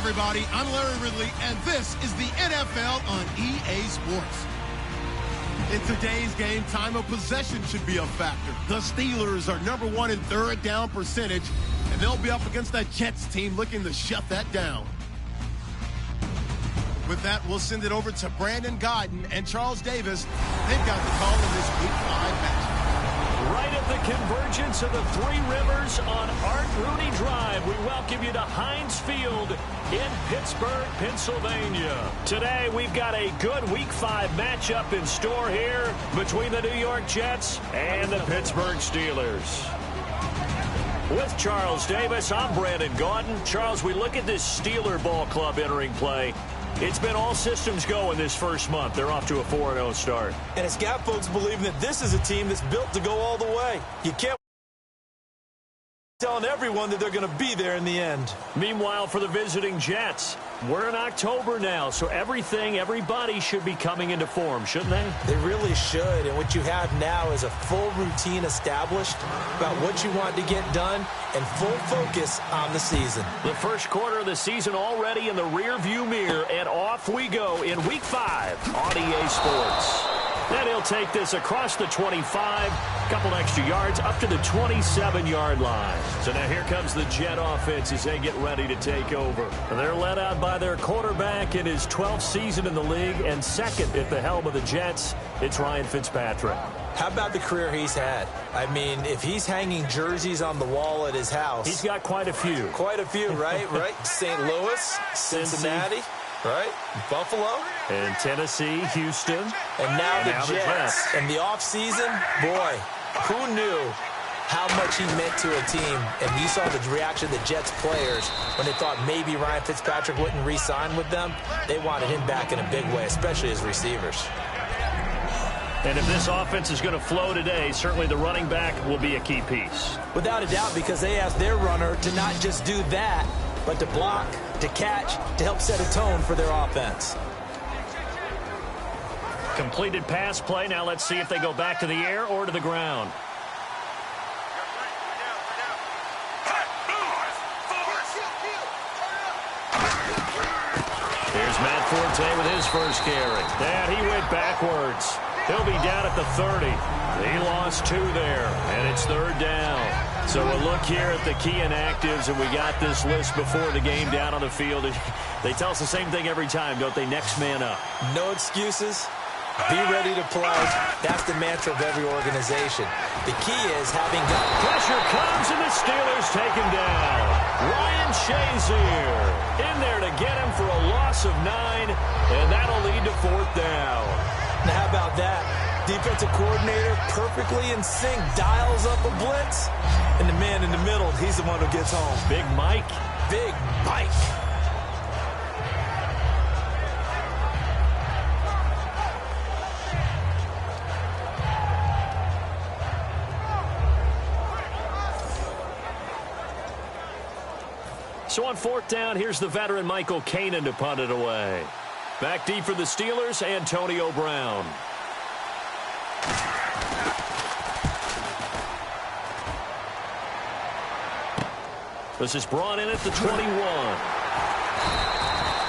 everybody. I'm Larry Ridley, and this is the NFL on EA Sports. In today's game, time of possession should be a factor. The Steelers are number 1 in third down percentage, and they'll be up against that Jets team looking to shut that down. With that, we'll send it over to Brandon Godden and Charles Davis. They've got the call in this Week 5 match. Right at the convergence of the Three Rivers on Art Rooney Drive, we welcome you to Heinz Field in Pittsburgh, Pennsylvania. Today, we've got a good Week 5 matchup in store here between the New York Jets and the Pittsburgh Steelers. With Charles Davis, I'm Brandon Gaudin. Charles, we look at this Steeler ball club entering play. It's been all systems go in this first month. They're off to a 4-0 start. And it's got folks believing that this is a team that's built to go all the way. You can't telling everyone that they're going to be there in the end. Meanwhile, for the visiting Jets, we're in October now, so everybody should be coming into form, shouldn't they? They really should, and what you have now is a full routine established about what you want to get done and full focus on the season. The first quarter of the season already in the rear-view mirror, and off we go in Week 5 on EA Sports. Then he'll take this across the 25, a couple extra yards, up to the 27-yard line. So now here comes the Jet offense as they get ready to take over. And they're led out by their quarterback in his 12th season in the league, and second at the helm of the Jets, it's Ryan Fitzpatrick. How about the career he's had? I mean, if he's hanging jerseys on the wall at his house. He's got quite a few. Quite a few, right? St. Louis, Cincinnati. Right? Buffalo. And Tennessee, Houston. And now the Jets. In the offseason, boy, who knew how much he meant to a team? And you saw the reaction of the Jets players when they thought maybe Ryan Fitzpatrick wouldn't re-sign with them. They wanted him back in a big way, especially his receivers. And if this offense is going to flow today, certainly the running back will be a key piece. Without a doubt, because they asked their runner to not just do that, but to block, to catch, to help set a tone for their offense. Completed pass play. Now let's see if they go back to the air or to the ground. Here's Matt Forte with his first carry. And he went backwards. He'll be down at the 30. He lost 2 there, and it's third down. So we'll look here at the key inactives, and we got this list before the game down on the field. They tell us the same thing every time, don't they? Next man up. No excuses. Be ready to play. That's the mantra of every organization. The key is having got pressure comes, and the Steelers take him down. Ryan Shazier in there to get him for a loss of 9, and that'll lead to fourth down. Now, how about that? Defensive coordinator perfectly in sync, dials up a blitz, and the man in the middle, he's the one who gets home. Big Mike. Big Mike. So on fourth down, here's the veteran Michael Kanan to punt it away. Back deep for the Steelers, Antonio Brown. This is brought in at the 21.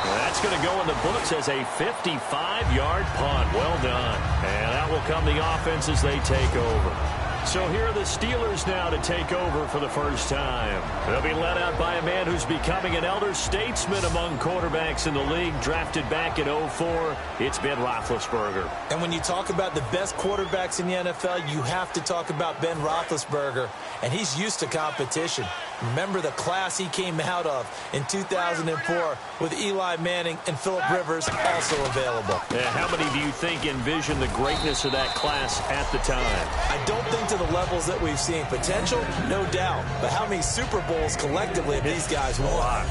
That's going to go in the books as a 55-yard punt. Well done. And that will come the offense as they take over. So here are the Steelers now to take over for the first time. They'll be led out by a man who's becoming an elder statesman among quarterbacks in the league, drafted back in 2004. It's Ben Roethlisberger. And when you talk about the best quarterbacks in the NFL, you have to talk about Ben Roethlisberger, and he's used to competition. Remember the class he came out of in 2004 with Eli Manning and Phillip Rivers also available. How many do you think envisioned the greatness of that class at the time? I don't think to the levels that we've seen. Potential, no doubt. But how many Super Bowls collectively have these guys won? A lot.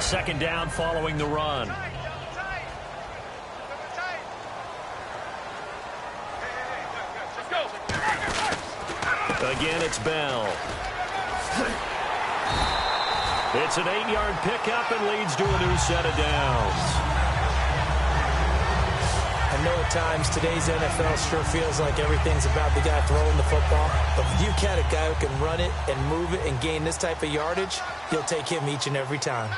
Second down following the run. Again, it's Bell. It's an 8-yard pickup and leads to a new set of downs. I know at times today's NFL sure feels like everything's about the guy throwing the football. But if you've got a guy who can run it and move it and gain this type of yardage, you'll take him each and every time.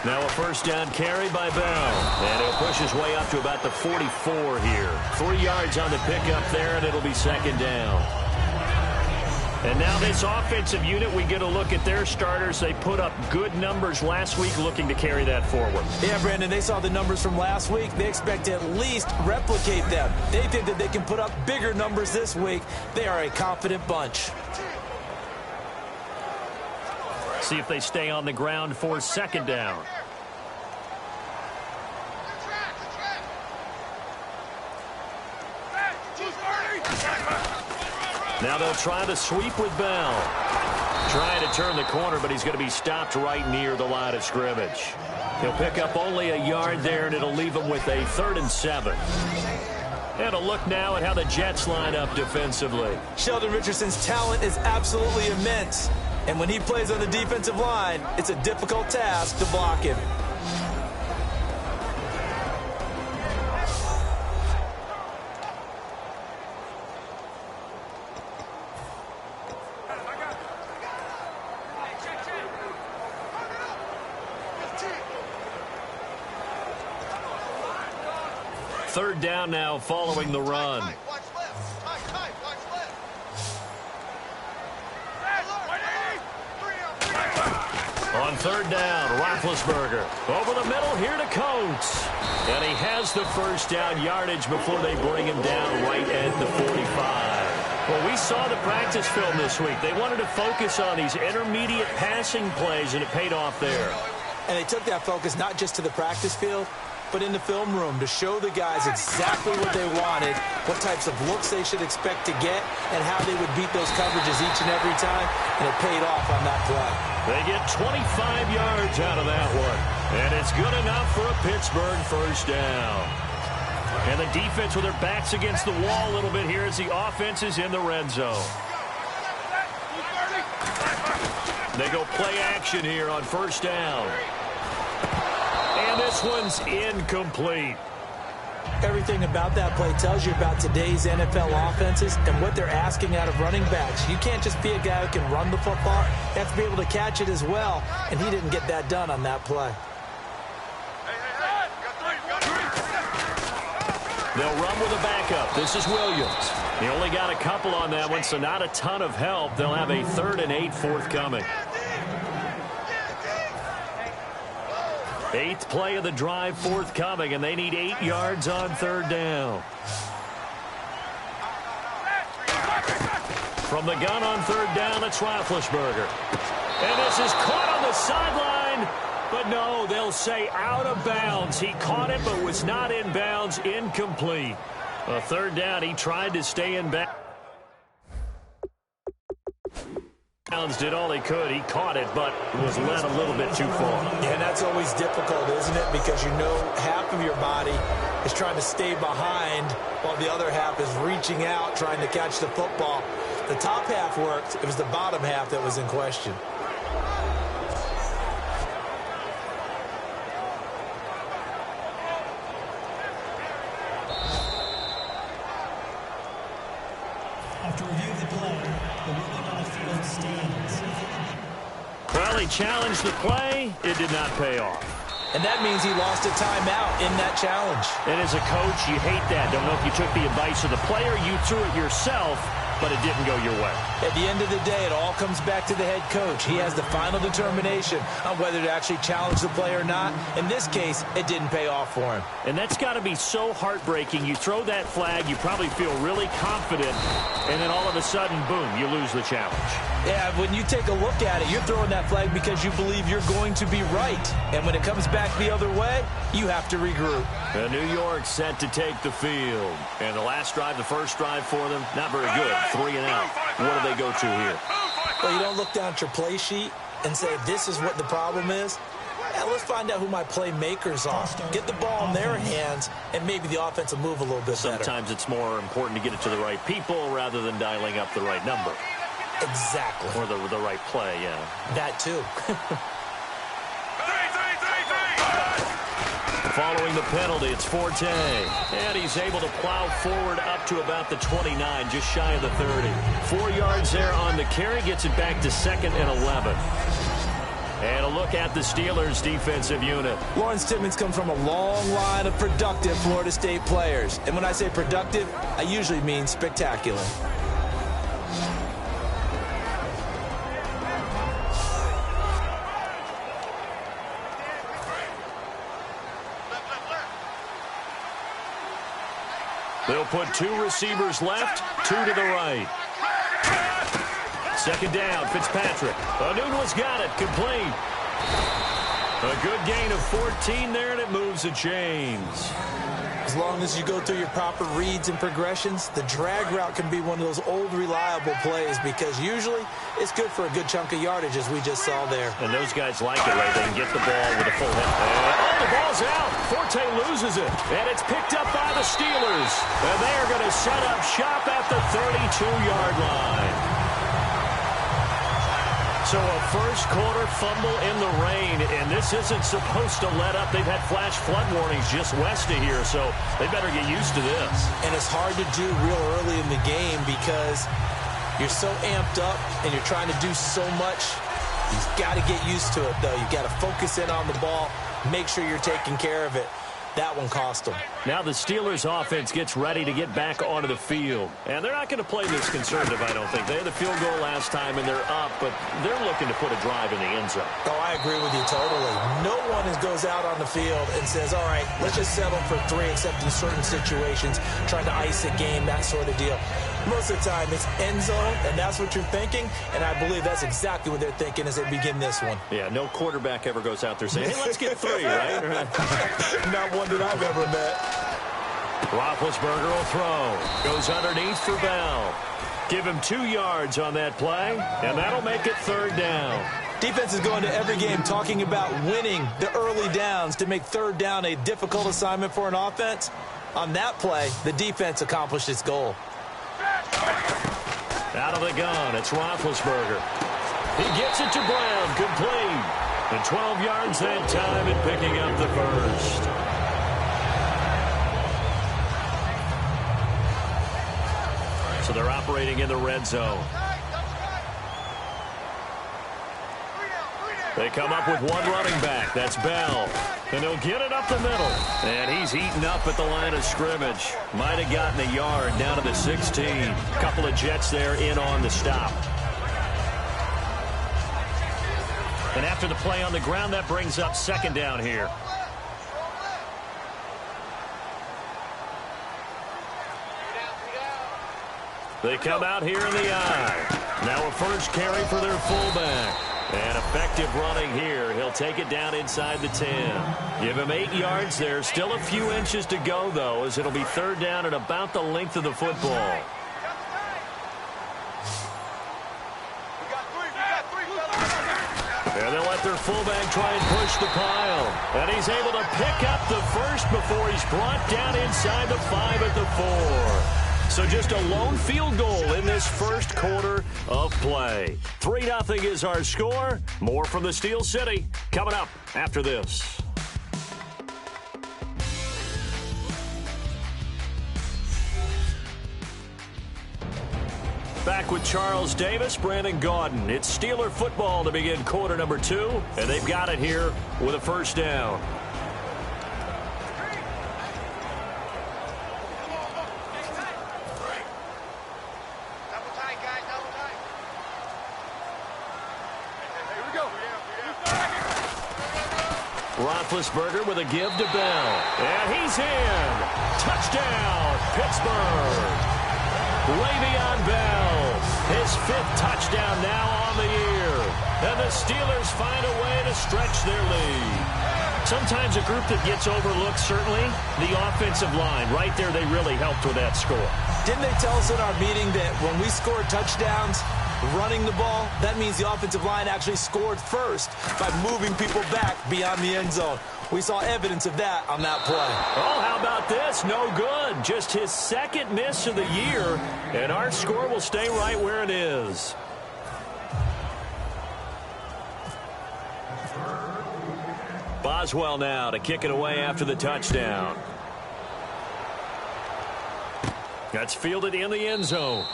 Now a first down carry by Bell. And he'll push his way up to about the 44 here. 3 yards on the pickup there, and it'll be second down. And now this offensive unit, we get a look at their starters. They put up good numbers last week, looking to carry that forward. Yeah, Brandon, they saw the numbers from last week. They expect to at least replicate them. They think that they can put up bigger numbers this week. They are a confident bunch. See if they stay on the ground for second down. Now they'll try the sweep with Bell. Trying to turn the corner, but he's going to be stopped right near the line of scrimmage. He'll pick up only a yard there, and it'll leave him with a 3rd and 7. And a look now at how the Jets line up defensively. Sheldon Richardson's talent is absolutely immense. And when he plays on the defensive line, it's a difficult task to block him. Third down now following the run. On third down, Roethlisberger over the middle here to Coates. And he has the first down yardage before they bring him down right at the 45. Well, we saw the practice film this week. They wanted to focus on these intermediate passing plays, and it paid off there. And they took that focus not just to the practice field, but in the film room to show the guys exactly what they wanted, what types of looks they should expect to get, and how they would beat those coverages each and every time, and it paid off on that play. They get 25 yards out of that one, and it's good enough for a Pittsburgh first down. And the defense with their backs against the wall a little bit here as the offense is in the red zone. They go play action here on first down. And this one's incomplete. Everything about that play tells you about today's NFL offenses and what they're asking out of running backs. You can't just be a guy who can run the football. You have to be able to catch it as well, and he didn't get that done on that play. They'll run with a backup. This is Williams. He only got a couple on that one, so not a ton of help. They'll have a 3rd and 8 forthcoming. 8th play of the drive forthcoming, and they need 8 yards on third down. From the gun on third down, it's Roethlisberger. And this is caught on the sideline, but no, they'll say out of bounds. He caught it, but was not in bounds, incomplete. A third down, he tried to stay in bounds. Did all he could. He caught it, but was led a little bit too far. Yeah, and that's always difficult, isn't it? Because you know half of your body is trying to stay behind while the other half is reaching out, trying to catch the football. The top half worked. It was the bottom half that was in question. After reviewing the play, the ruling on the field stands. Crowley challenged the play. It did not pay off. And that means he lost a timeout in that challenge. And as a coach, you hate that. Don't know if you took the advice of the player, you threw it yourself, but it didn't go your way. At the end of the day, it all comes back to the head coach. He has the final determination on whether to actually challenge the play or not. In this case, it didn't pay off for him. And that's got to be so heartbreaking. You throw that flag, you probably feel really confident, and then all of a sudden, boom, you lose the challenge. Yeah, when you take a look at it, you're throwing that flag because you believe you're going to be right. And when it comes back the other way, you have to regroup. And New York set to take the field. And the last drive, the first drive for them, not very good. 3 and out. What do they go to here? Well, you don't look down at your play sheet and say, this is what the problem is. Yeah, let's find out who my playmakers are. Get the ball in their hands, and maybe the offense will move a little bit better. Sometimes it's more important to get it to the right people rather than dialing up the right number. Exactly. Or the right play, yeah. That too. following the penalty. It's Forte. And he's able to plow forward up to about the 29, just shy of the 30. 4 yards there on the carry, gets it back to 2nd and 11. And a look at the Steelers' defensive unit. Lawrence Timmons comes from a long line of productive Florida State players. And when I say productive, I usually mean spectacular. They'll put 2 receivers left, 2 to the right. 2nd down, Fitzpatrick. Onunwa's got it, complete. A good gain of 14 there, and it moves the chains. As long as you go through your proper reads and progressions, the drag route can be one of those old reliable plays because usually it's good for a good chunk of yardage, as we just saw there. And those guys like it, right? They can get the ball with a full hit. Oh, the ball's out. Forte loses it. And it's picked up by the Steelers. And they are going to set up shop at the 32-yard line. So a first-quarter fumble in the rain, and this isn't supposed to let up. They've had flash flood warnings just west of here, so they better get used to this. And it's hard to do real early in the game because you're so amped up and you're trying to do so much. You've got to get used to it, though. You've got to focus in on the ball, make sure you're taking care of it. That one cost them. Now the Steelers offense gets ready to get back onto the field. And they're not going to play this conservative, I don't think. They had the field goal last time, and they're up, but they're looking to put a drive in the end zone. Oh, I agree with you totally. No one goes out on the field and says, all right, let's just settle for 3, except in certain situations, trying to ice a game, that sort of deal. Most of the time, it's end zone, and that's what you're thinking, and I believe that's exactly what they're thinking as they begin this one. Yeah, no quarterback ever goes out there saying, hey, let's get 3, right? Not one that I've ever met. Roethlisberger will throw. Goes underneath for Bell. Give him 2 yards on that play, and that'll make it 3rd down. Defense is going to every game talking about winning the early downs to make 3rd down a difficult assignment for an offense. On that play, the defense accomplished its goal. Out of the gun, it's Roethlisberger. He gets it to Brown, complete. And 12 yards that time and picking up the first. So they're operating in the red zone. They come up with 1 running back. That's Bell. And he'll get it up the middle. And he's eaten up at the line of scrimmage. Might have gotten a yard down to the 16. Couple of Jets there in on the stop. And after the play on the ground, that brings up 2nd down here. They come out here in the eye. Now a first carry for their fullback. And effective running here. He'll take it down inside the 10. Give him 8 yards there. Still a few inches to go, though, as it'll be 3rd down at about the length of the football. And they'll let their fullback try and push the pile. And he's able to pick up the first before he's brought down inside the 5 at the 4. So just a lone field goal in this first quarter of play. 3-0 is our score. More from the Steel City coming up after this. Back with Charles Davis, Brandon Gaudin. It's Steeler football to begin quarter number 2, and they've got it here with a first down. Roethlisberger with a give to Bell. And he's in. Touchdown, Pittsburgh. Le'Veon Bell, his 5th touchdown now on the year. And the Steelers find a way to stretch their lead. Sometimes a group that gets overlooked, certainly, the offensive line. Right there, they really helped with that score. Didn't they tell us in our meeting that when we score touchdowns, running the ball, that means the offensive line actually scored first by moving people back beyond the end zone. We saw evidence of that on that play. Oh, how about this? No good. Just his 2nd miss of the year, and our score will stay right where it is. Boswell now to kick it away after the touchdown. That's fielded in the end zone.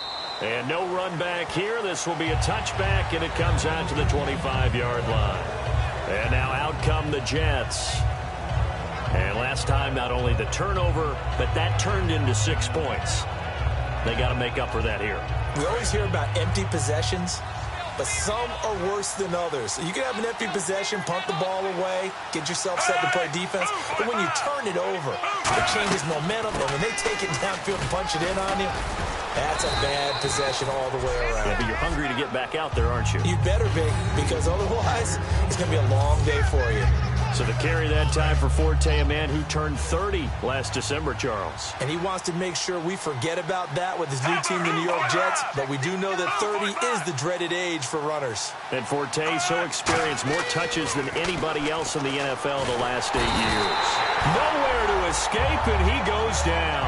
And no run back here. This will be a touchback, and it comes out to the 25-yard line. And now out come the Jets. And last time, not only the turnover, but that turned into 6 points. They got to make up for that here. We always hear about empty possessions, but some are worse than others. You can have an empty possession, punt the ball away, get yourself set to play defense, but when you turn it over, it changes momentum, and when they take it downfield and punch it in on you, that's a bad possession all the way around. Yeah, but you're hungry to get back out there, aren't you? You better be, because otherwise, it's going to be a long day for you. So to carry that time for Forte, a man who turned 30 last December, Charles. And he wants to make sure we forget about that with his new team, the New York Jets, but we do know that 30 is the dreaded age for runners. And Forte so experienced, more touches than anybody else in the NFL the last 8 years. Nowhere to escape, and he goes down.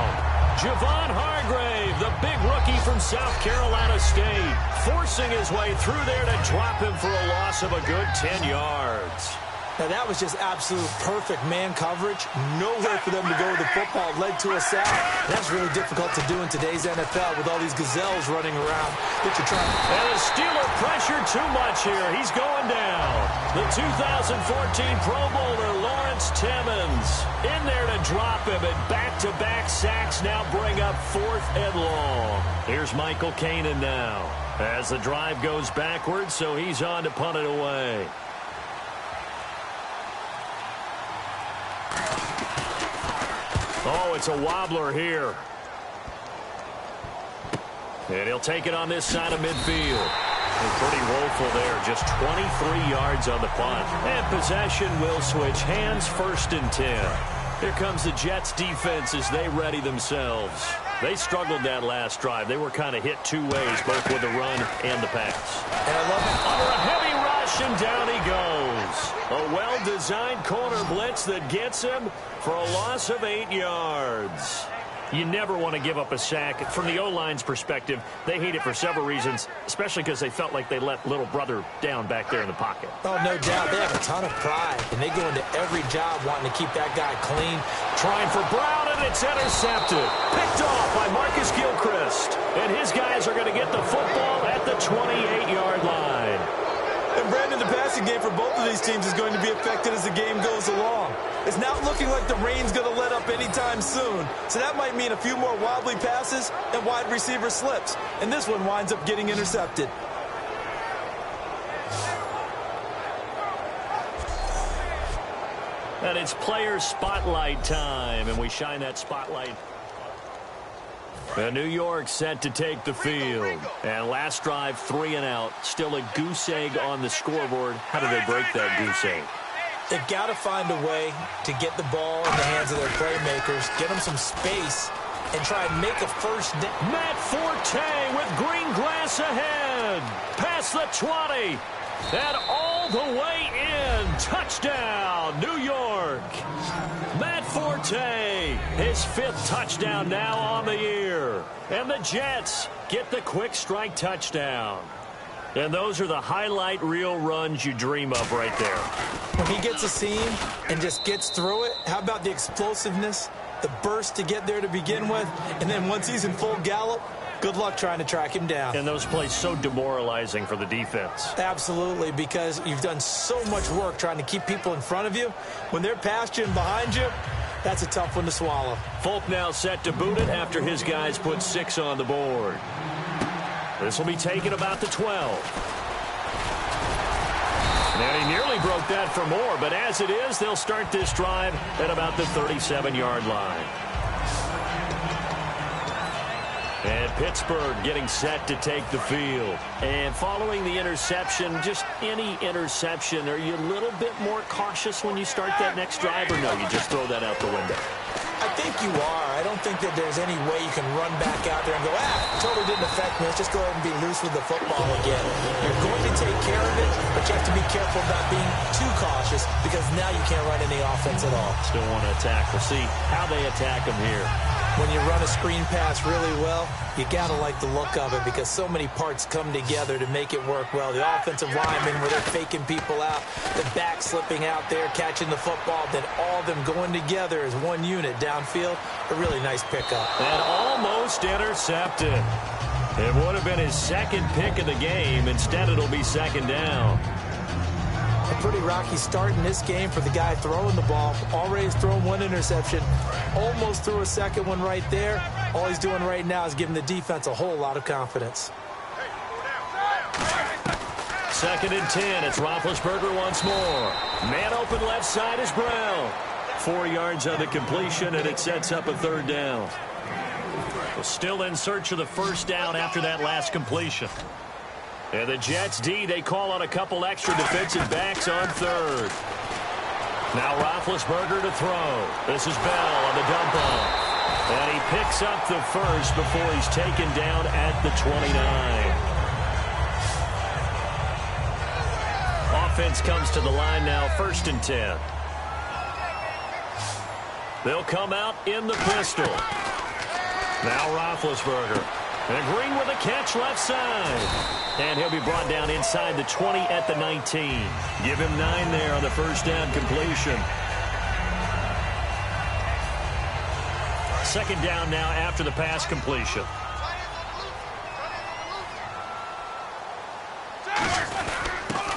Javon Hargrave, the big rookie from South Carolina State, forcing his way through there to drop him for a loss of a good 10 yards. Now, that was just absolute perfect man coverage. Nowhere for them to go with the football. Led to a sack. That's really difficult to do in today's NFL with all these gazelles running around that you're trying to... And the Steeler pressure too much here. He's going down. The 2014 Pro Bowler, Lawrence Timmons, in there to drop him. And back-to-back sacks now bring up 4th and long. Here's Michael Kanan now as the drive goes backwards, so he's on to punt it away. Oh, it's a wobbler here. And he'll take it on this side of midfield. And pretty woeful there. Just 23 yards on the punt. And possession will switch hands, 1st and 10. Here comes the Jets defense as they ready themselves. They struggled that last drive. They were kind of hit 2 ways, both with the run and the pass. And I love it. Under a heavy rush, and down he goes. A well-designed corner blitz that gets him for a loss of 8 yards. You never want to give up a sack. From the O-line's perspective, they hate it for several reasons, especially because they felt like they let little brother down back there in the pocket. Oh, no doubt. They have a ton of pride, and they go into every job wanting to keep that guy clean. Trying for Brown, and it's intercepted. Picked off by Marcus Gilchrist. And his guys are going to get the football at the 28-yard line. And Brandon, the passing game for both of these teams is going to be affected as the game goes along. It's not looking like the rain's going to let up anytime soon. So that might mean a few more wobbly passes and wide receiver slips. And this one winds up getting intercepted. And it's player spotlight time, and we shine that spotlight. And New York set to take the field. And last drive, 3 and out. Still a goose egg on the scoreboard. How do they break that goose egg? They've got to find a way to get the ball in the hands of their playmakers, get them some space, and try and make a first down. Matt Forte with green grass ahead. Past the 20. And all the way in. Touchdown, New York. Matt Forte, his 5th touchdown now on the year. And the Jets get the quick strike touchdown. And those are the highlight reel runs you dream of right there. When he gets a seam and just gets through it, how about the explosiveness, the burst to get there to begin with, and then once he's in full gallop, good luck trying to track him down. And those plays so demoralizing for the defense. Absolutely, because you've done so much work trying to keep people in front of you. When they're past you and behind you, that's a tough one to swallow. Folk now set to boot it after his guys put 6 on the board. This will be taken about the 12. And he nearly broke that for more, but as it is, they'll start this drive at about the 37-yard line. And Pittsburgh getting set to take the field. And following the interception, just any interception, are you a little bit more cautious when you start that next drive, or no, you just throw that out the window? I think you are. I don't think that there's any way you can run back out there and go, totally didn't affect me. Let's just go ahead and be loose with the football again. You're going to take care of it, but you have to be careful about being too cautious because now you can't run any offense at all. Still want to attack. We'll see how they attack them here. When you run a screen pass really well, You got to like the look of it because so many parts come together to make it work well. The offensive linemen where they're faking people out, the back slipping out there, catching the football, then all of them going together as one unit downfield. A really nice pickup. And almost intercepted. It would have been his second pick of the game. Instead, it'll be second down. A pretty rocky start in this game for the guy throwing the ball. Already thrown one interception. Almost threw a second one right there. All he's doing right now is giving the defense a whole lot of confidence. Second and 10. It's Roethlisberger once more. Man open left side is Brown. 4 yards on the completion, and it sets up a third down. Well, still in search of the first down after that last completion. And the Jets D, they call on a couple extra defensive backs on third. Now Roethlisberger to throw. This is Bell on the dump off. And he picks up the first before he's taken down at the 29. Offense comes to the line now, 1st and 10. They'll come out in the pistol. Now Roethlisberger. And Green with a catch left side. And he'll be brought down inside the 20 at the 19. Give him 9 there on the first down completion. Second down now after the pass completion.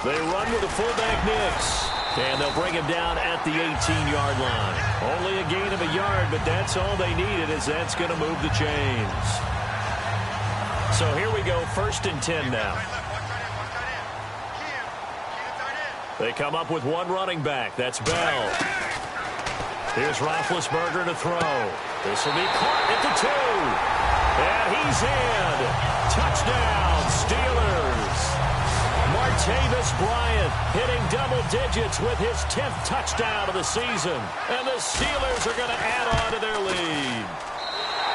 They run with the fullback Nix. And they'll bring him down at the 18-yard line. Only a gain of a yard, but that's all they needed, as that's going to move the chains. So here we go, 1st and 10 now. They come up with one running back. That's Bell. Here's Roethlisberger to throw. This will be caught at the 2. And he's in. Touchdown, Steelers. Martavis Bryant hitting double digits with his 10th touchdown of the season. And the Steelers are going to add on to their lead.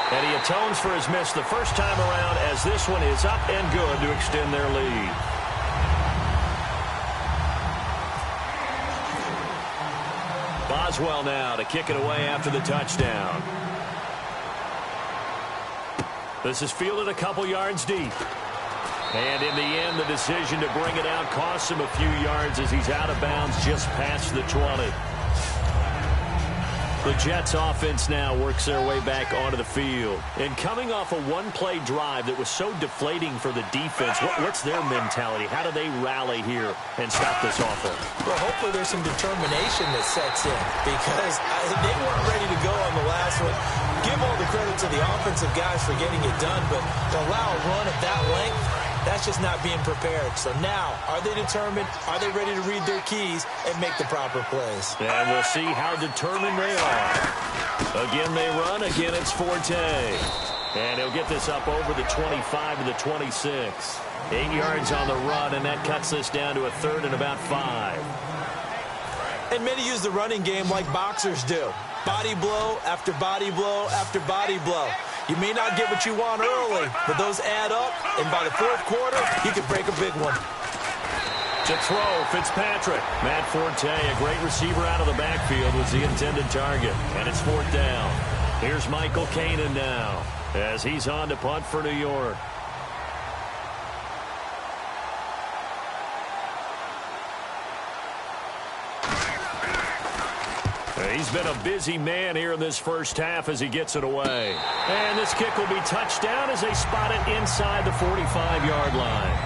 And he atones for his miss the first time around as this one is up and good to extend their lead. Boswell now to kick it away after the touchdown. This is fielded a couple yards deep. And in the end, the decision to bring it out costs him a few yards as he's out of bounds just past the 20. The Jets offense now works their way back onto the field. And coming off a one-play drive that was so deflating for the defense, what's their mentality? How do they rally here and stop this offense? Well, hopefully there's some determination that sets in because they weren't ready to go on the last one. Give all the credit to the offensive guys for getting it done, but to allow a run of that length, that's just not being prepared. So now, are they determined? Are they ready to read their keys and make the proper plays? And we'll see how determined they are. Again, they run. Again, it's Forte. And he'll get this up over the 25 to the 26. 8 yards on the run, and that cuts this down to a 3rd and about 5. And many use the running game like boxers do. Body blow after body blow after body blow. You may not get what you want early, but those add up, and by the 4th quarter, you could break a big one. To throw, Fitzpatrick. Matt Forte, a great receiver out of the backfield, was the intended target, and it's 4th down. Here's Michael Kanan now, as he's on to punt for New York. He's been a busy man here in this first half as he gets it away. And this kick will be touchdown as they spot it inside the 45-yard line.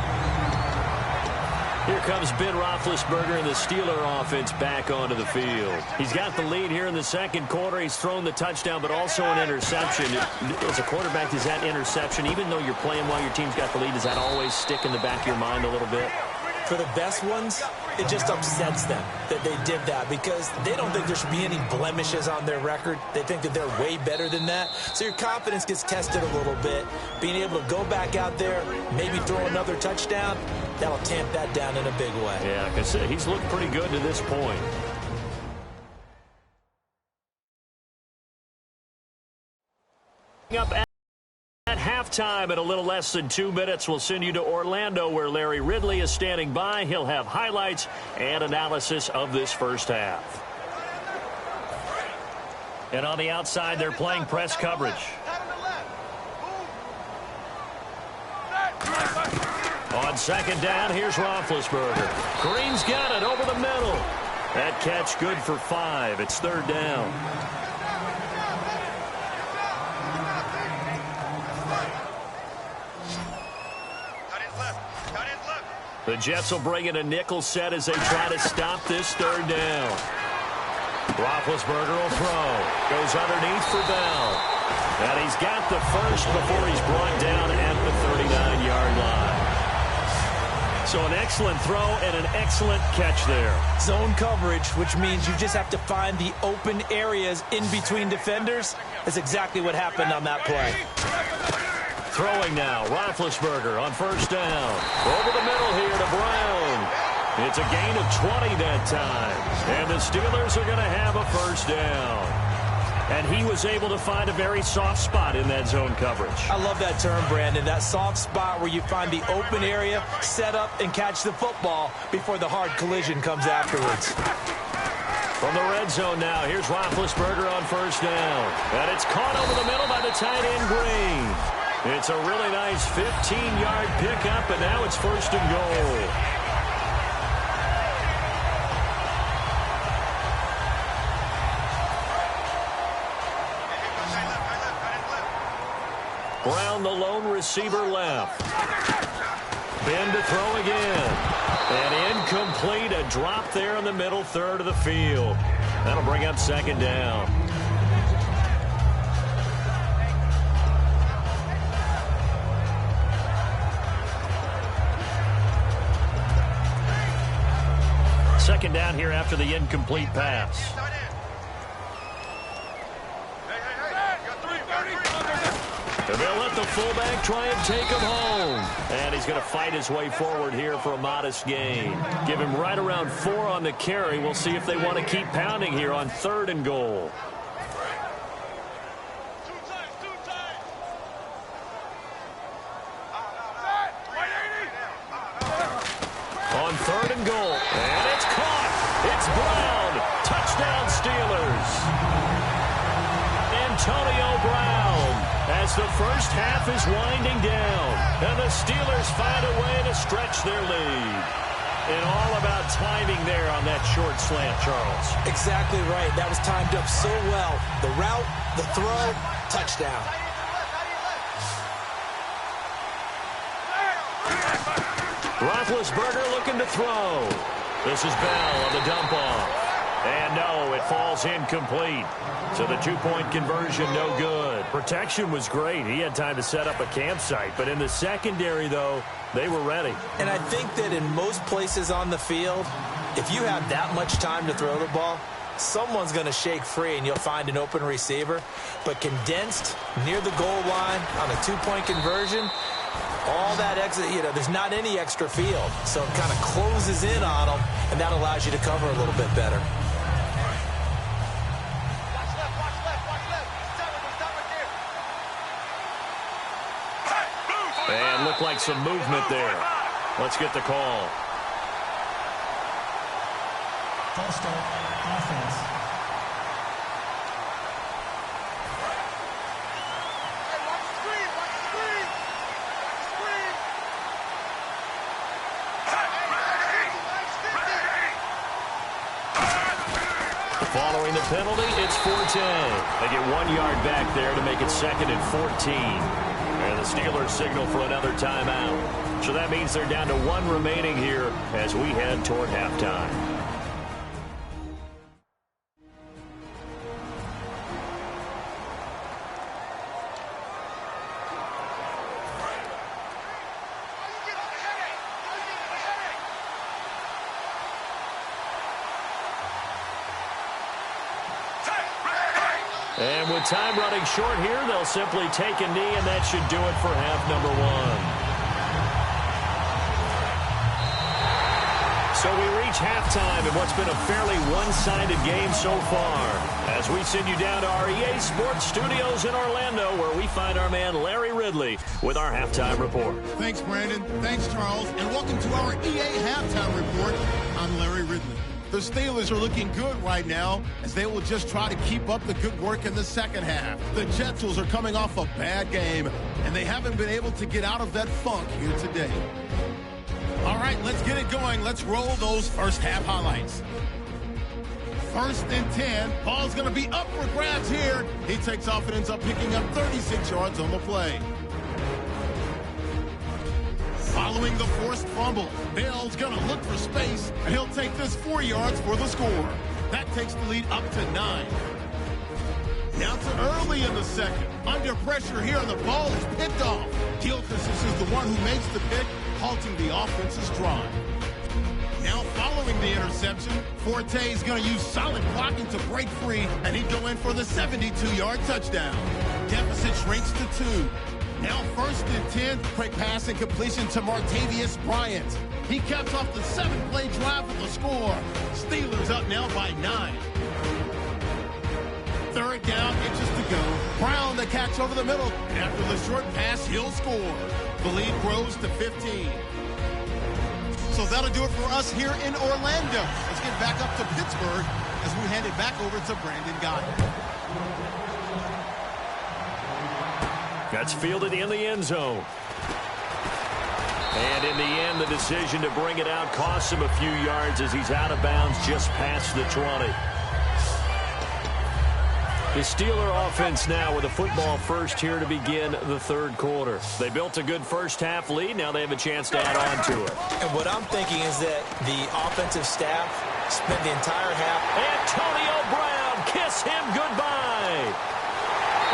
Here comes Ben Roethlisberger and the Steeler offense back onto the field. He's got the lead here in the 2nd quarter. He's thrown the touchdown, but also an interception. As a quarterback, does that interception, even though you're playing while your team's got the lead, does that always stick in the back of your mind a little bit? For the best ones, it just upsets them that they did that because they don't think there should be any blemishes on their record. They think that they're way better than that. So your confidence gets tested a little bit. Being able to go back out there, maybe throw another touchdown, that'll tamp that down in a big way. Yeah, like I said, he's looked pretty good to this point. Up at halftime in a little less than 2 minutes, we'll send you to Orlando where Larry Ridley is standing by. He'll have highlights and analysis of this first half. And on the outside, they're playing press coverage. second down, here's Roethlisberger. Green's got it over the middle. That catch good for 5. It's third down. The Jets will bring in a nickel set as they try to stop this third down. Roethlisberger will throw. Goes underneath for Bell. And he's got the first before he's brought down at the 39-yard line. So an excellent throw and an excellent catch there. Zone coverage, which means you just have to find the open areas in between defenders. That's exactly what happened on that play. Throwing now, Roethlisberger on first down. Over the middle here to Brown. It's a gain of 20 that time. And the Steelers are going to have a first down. And he was able to find a very soft spot in that zone coverage. I love that term, Brandon. That soft spot where you find the open area, set up, and catch the football before the hard collision comes afterwards. From the red zone now, here's Roethlisberger on first down. And it's caught over the middle by the tight end, Green. It's a really nice 15-yard pickup, and now it's first and goal. Brown, the lone receiver left. Ben to throw again. And incomplete, a drop there in the middle third of the field. That'll bring up second down. Second down here after the incomplete pass. And they'll let the fullback try and take him home. And he's going to fight his way forward here for a modest gain. Give him right around 4 on the carry. We'll see if they want to keep pounding here on third and goal. On third and goal. And it's caught. It's Brown. Touchdown Steelers. Antonio Brown. As the first half is winding down. And the Steelers find a way to stretch their lead. And all about timing there on that short slant, Charles. Exactly right. That was timed up so well. The route, the throw, touchdown. Roethlisberger looking to throw. This is Bell on the dump off. And no, it falls incomplete. So the two-point conversion, no good. Protection was great. He had time to set up a campsite. But in the secondary, though, they were ready. And I think that in most places on the field, if you have that much time to throw the ball, someone's going to shake free and you'll find an open receiver. But condensed near the goal line on a two-point conversion, all that extra, there's not any extra field. So it kind of closes in on them, and that allows you to cover a little bit better. And looked like some movement there. Let's get the call. False start, offense. Following the penalty, it's 4-10. They get 1 yard back there to make it second and 14. And the Steelers signal for another timeout. So that means they're down to 1 remaining here as we head toward halftime. And with time running short here, they'll simply take a knee, and that should do it for half number 1. So we reach halftime in what's been a fairly one-sided game so far, as we send you down to our EA Sports Studios in Orlando, where we find our man Larry Ridley with our halftime report. Thanks, Brandon. Thanks, Charles. And welcome to our EA Halftime Report. I'm Larry Ridley. The Steelers are looking good right now as they will just try to keep up the good work in the second half. The Jets are coming off a bad game, and they haven't been able to get out of that funk here today. All right, let's get it going. Let's roll those first half highlights. 1st and 10. Ball's going to be up for grabs here. He takes off and ends up picking up 36 yards on the play. Following the forced fumble, Bell's going to look for space, and he'll take this 4 yards for the score. That takes the lead up to 9. Now to early in the second. Under pressure here, and the ball is picked off. Gilchrist is the one who makes the pick, halting the offense's drive. Now following the interception, Forte is going to use solid blocking to break free, and he'd go in for the 72-yard touchdown. Deficit shrinks to 2. Now 1st and 10, quick pass and completion to Martavius Bryant. He caps off the 7-play drive with the score. Steelers up now by 9. 3rd down, inches to go. Brown the catch over the middle. After the short pass, he'll score. The lead grows to 15. So that'll do it for us here in Orlando. Let's get back up to Pittsburgh as we hand it back over to Brandon Goddard. That's fielded in the end zone. And in the end, the decision to bring it out costs him a few yards as he's out of bounds just past the 20. The Steeler offense now with a football first here to begin the 3rd quarter. They built a good first half lead. Now they have a chance to add on to it. And what I'm thinking is that the offensive staff spent the entire half. Antonio Brown, kiss him goodbye.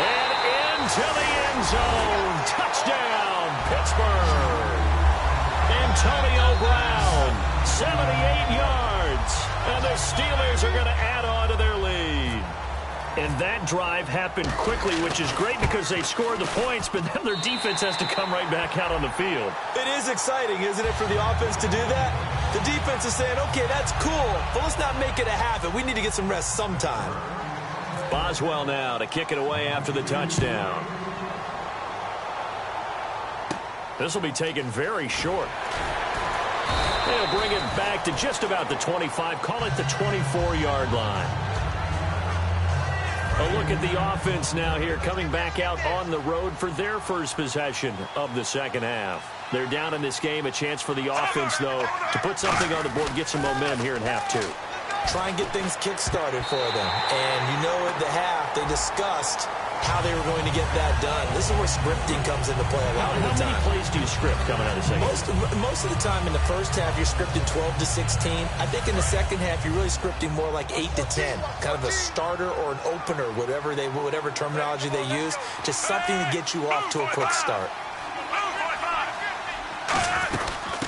And into the end zone. Touchdown, Pittsburgh. Antonio Brown, 78 yards. And the Steelers are going to add on to their lead. And that drive happened quickly, which is great because they scored the points, but then their defense has to come right back out on the field. It is exciting, isn't it, for the offense to do that? The defense is saying, okay, that's cool, but let's not make it a habit. We need to get some rest sometime. Boswell now to kick it away after the touchdown. This will be taken very short. They'll bring it back to just about the 25, call it the 24-yard line. A look at the offense now here, coming back out on the road for their first possession of the second half. They're down in this game. A chance for the offense, though, to put something on the board, get some momentum here in half 2. Try and get things kick-started for them. And you know at the half, they discussed how they were going to get that done. This is where scripting comes into play a lot of the time. How many plays do you script coming out of second? Most of the time in the first half, you're scripting 12 to 16. I think in the second half, you're really scripting more like 8 to 10. Kind of a starter or an opener, whatever terminology they use. Just something to get you off to a quick start.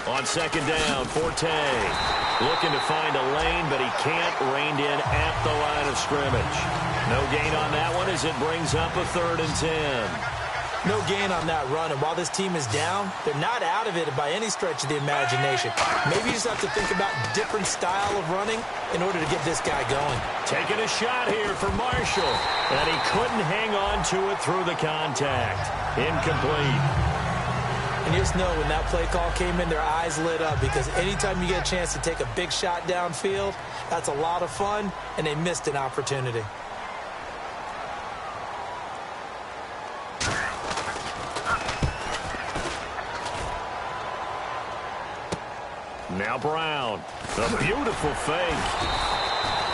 On second down, Forte looking to find a lane, but he can't. Reined in at the line of scrimmage. No gain on that one as it brings up a 3rd and 10. No gain on that run, and while this team is down, they're not out of it by any stretch of the imagination. Maybe you just have to think about different style of running in order to get this guy going. Taking a shot here for Marshall, and he couldn't hang on to it through the contact. Incomplete. And you just know when that play call came in, their eyes lit up because anytime you get a chance to take a big shot downfield, that's a lot of fun, and they missed an opportunity. Now Brown, a beautiful fake.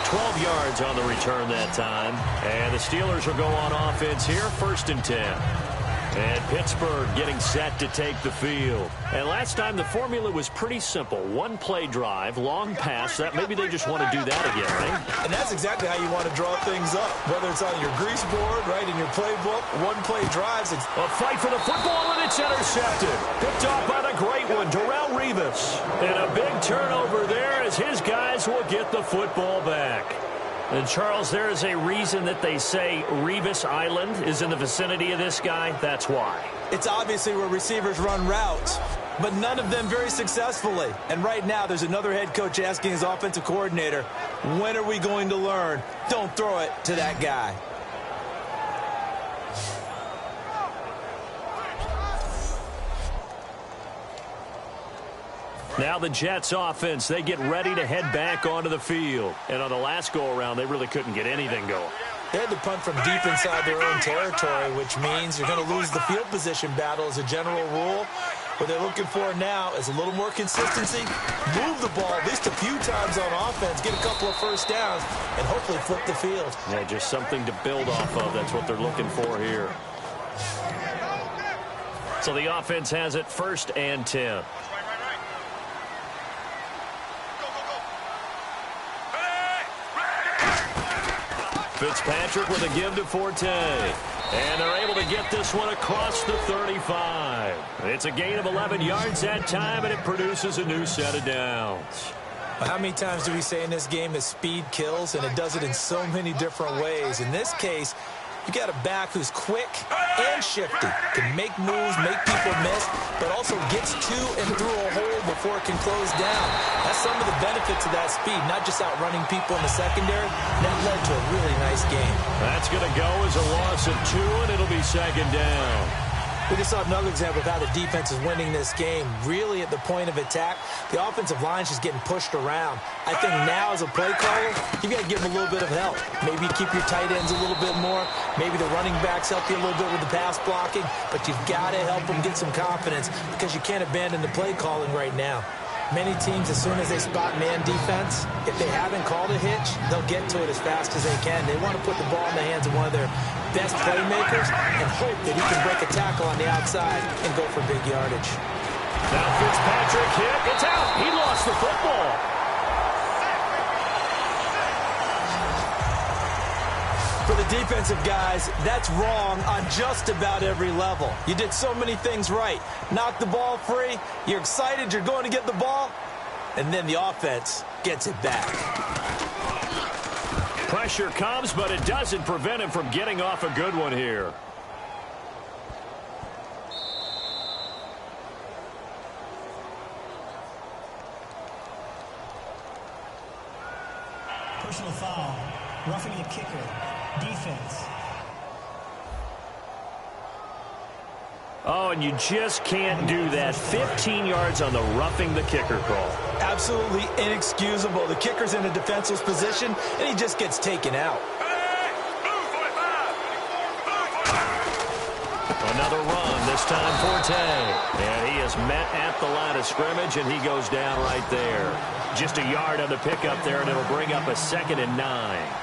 12 yards on the return that time. And the Steelers will go on offense here, 1st and 10. And Pittsburgh getting set to take the field. And last time the formula was pretty simple. 1-play drive, long pass. That maybe they just want to do that again, right? And that's exactly how you want to draw things up. Whether it's on your grease board, right, in your playbook, 1-play drives. A fight for the football, and it's intercepted. Picked off by the great one, Darrelle Revis. And a big turnover there as his guys will get the football back. And, Charles, there is a reason that they say Revis Island is in the vicinity of this guy. That's why. It's obviously where receivers run routes, but none of them very successfully. And right now, there's another head coach asking his offensive coordinator, when are we going to learn? Don't throw it to that guy. Now the Jets offense, they get ready to head back onto the field. And on the last go-around, they really couldn't get anything going. They had to punt from deep inside their own territory, which means you're going to lose the field position battle as a general rule. What they're looking for now is a little more consistency, move the ball at least a few times on offense, get a couple of first downs, and hopefully flip the field. Yeah, just something to build off of. That's what they're looking for here. So the offense has it 1st and 10. Fitzpatrick with a give to Forte. And they're able to get this one across the 35. It's a gain of 11 yards that time, and it produces a new set of downs. How many times do we say in this game that speed kills, and it does it in so many different ways? In this case, you got a back who's quick and shifty, can make moves, make people miss, but also gets to and through a hole before it can close down. That's some of the benefits of that speed, not just outrunning people in the secondary. That led to a really nice game. That's going to go as a loss of 2, and it'll be 2nd down. We just saw another example of how the defense is winning this game. Really at the point of attack, the offensive line's just getting pushed around. I think now as a play caller, you've got to give them a little bit of help. Maybe keep your tight ends a little bit more. Maybe the running backs help you a little bit with the pass blocking. But you've got to help them get some confidence because you can't abandon the play calling right now. Many teams, as soon as they spot man defense, if they haven't called a hitch, they'll get to it as fast as they can. They want to put the ball in the hands of one of their best playmakers and hope that he can break a tackle on the outside and go for big yardage. Now Fitzpatrick hit. It's out. He lost the football. For the defensive guys, that's wrong on just about every level. You did so many things right. Knock the ball free. You're excited you're going to get the ball. And then the offense gets it back. Pressure comes, but it doesn't prevent him from getting off a good one here. Personal foul. Roughing the kicker. Defense. Oh, and you just can't do that. 15 yards on the roughing the kicker call. Absolutely inexcusable. The kicker's in a defenseless position, and he just gets taken out. Another run, this time Forte. And he is met at the line of scrimmage, and he goes down right there. Just a yard on the pickup there, and it'll bring up a 2nd and 9.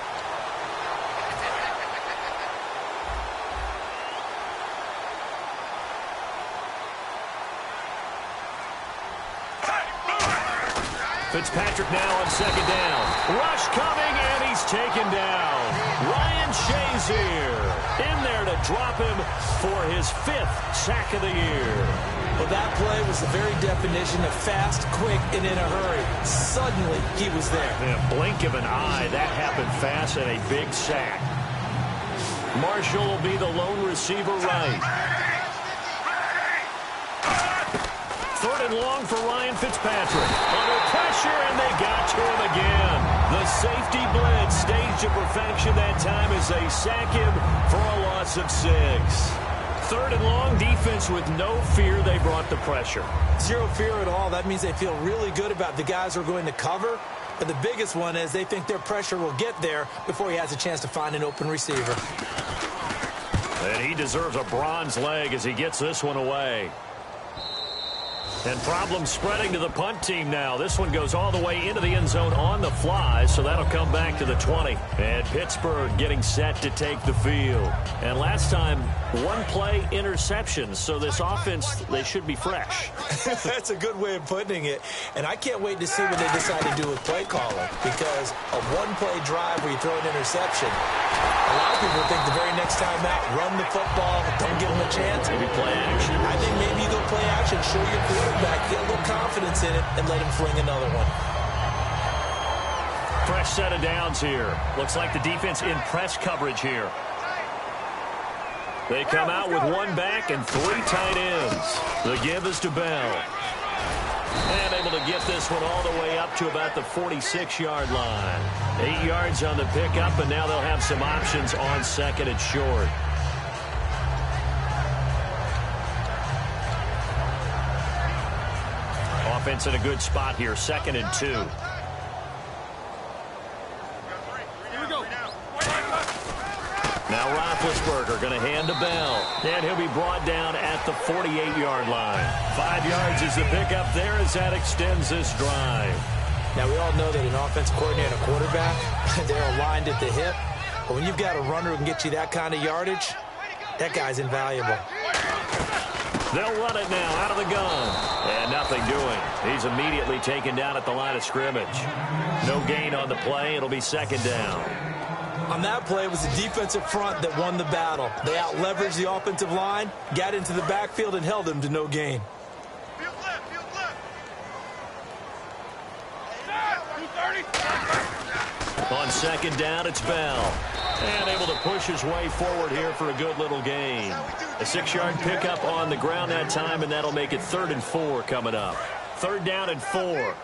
Fitzpatrick now on 2nd down. Rush coming, and he's taken down. Ryan Shazier in there to drop him for his 5th sack of the year. Well, that play was the very definition of fast, quick, and in a hurry. Suddenly, he was there. In a blink of an eye, that happened fast and a big sack. Marshall will be the lone receiver right. 3rd and long for Ryan Fitzpatrick. Under pressure, and they got to him again. The safety blitz staged to perfection that time as they sack him for a loss of 6. 3rd and long, defense with no fear. They brought the pressure. Zero fear at all. That means they feel really good about the guys who are going to cover. But the biggest one is they think their pressure will get there before he has a chance to find an open receiver. And he deserves a bronze leg as he gets this one away. And problems spreading to the punt team now. This one goes all the way into the end zone on the fly, so that'll come back to the 20. And Pittsburgh getting set to take the field. And last time, 1 play interception, so this offense, they should be fresh. That's a good way of putting it. And I can't wait to see what they decide to do with play calling, because a 1-play drive where you throw an interception, a lot of people think the very next time out, run the football, don't give them a chance. Maybe play action. I think maybe you go play action, show your quarterback, get a little confidence in it, and let him fling another one. Fresh set of downs here. Looks like the defense in press coverage here. They come out with 1 back and 3 tight ends. The give is to Bell. And able to get this one all the way up to about the 46-yard line. 8 yards on the pickup, and now they'll have some options on 2nd and short. Offense in a good spot here, 2nd and 2. Now Roethlisberger going to hand to Bell. And he'll be brought down at the 48-yard line. 5 yards is the pickup there as that extends this drive. Now, we all know that an offensive coordinator and a quarterback, they're aligned at the hip. But when you've got a runner who can get you that kind of yardage, that guy's invaluable. They'll run it now out of the gun. And nothing doing. He's immediately taken down at the line of scrimmage. No gain on the play. It'll be second down. On that play, it was the defensive front that won the battle. They out-leveraged the offensive line, got into the backfield, and held him to no gain. On second down, it's Bell. And able to push his way forward here for a good little gain. A 6-yard pickup on the ground that time, and that'll make it 3rd and 4 coming up. 3rd down and 4.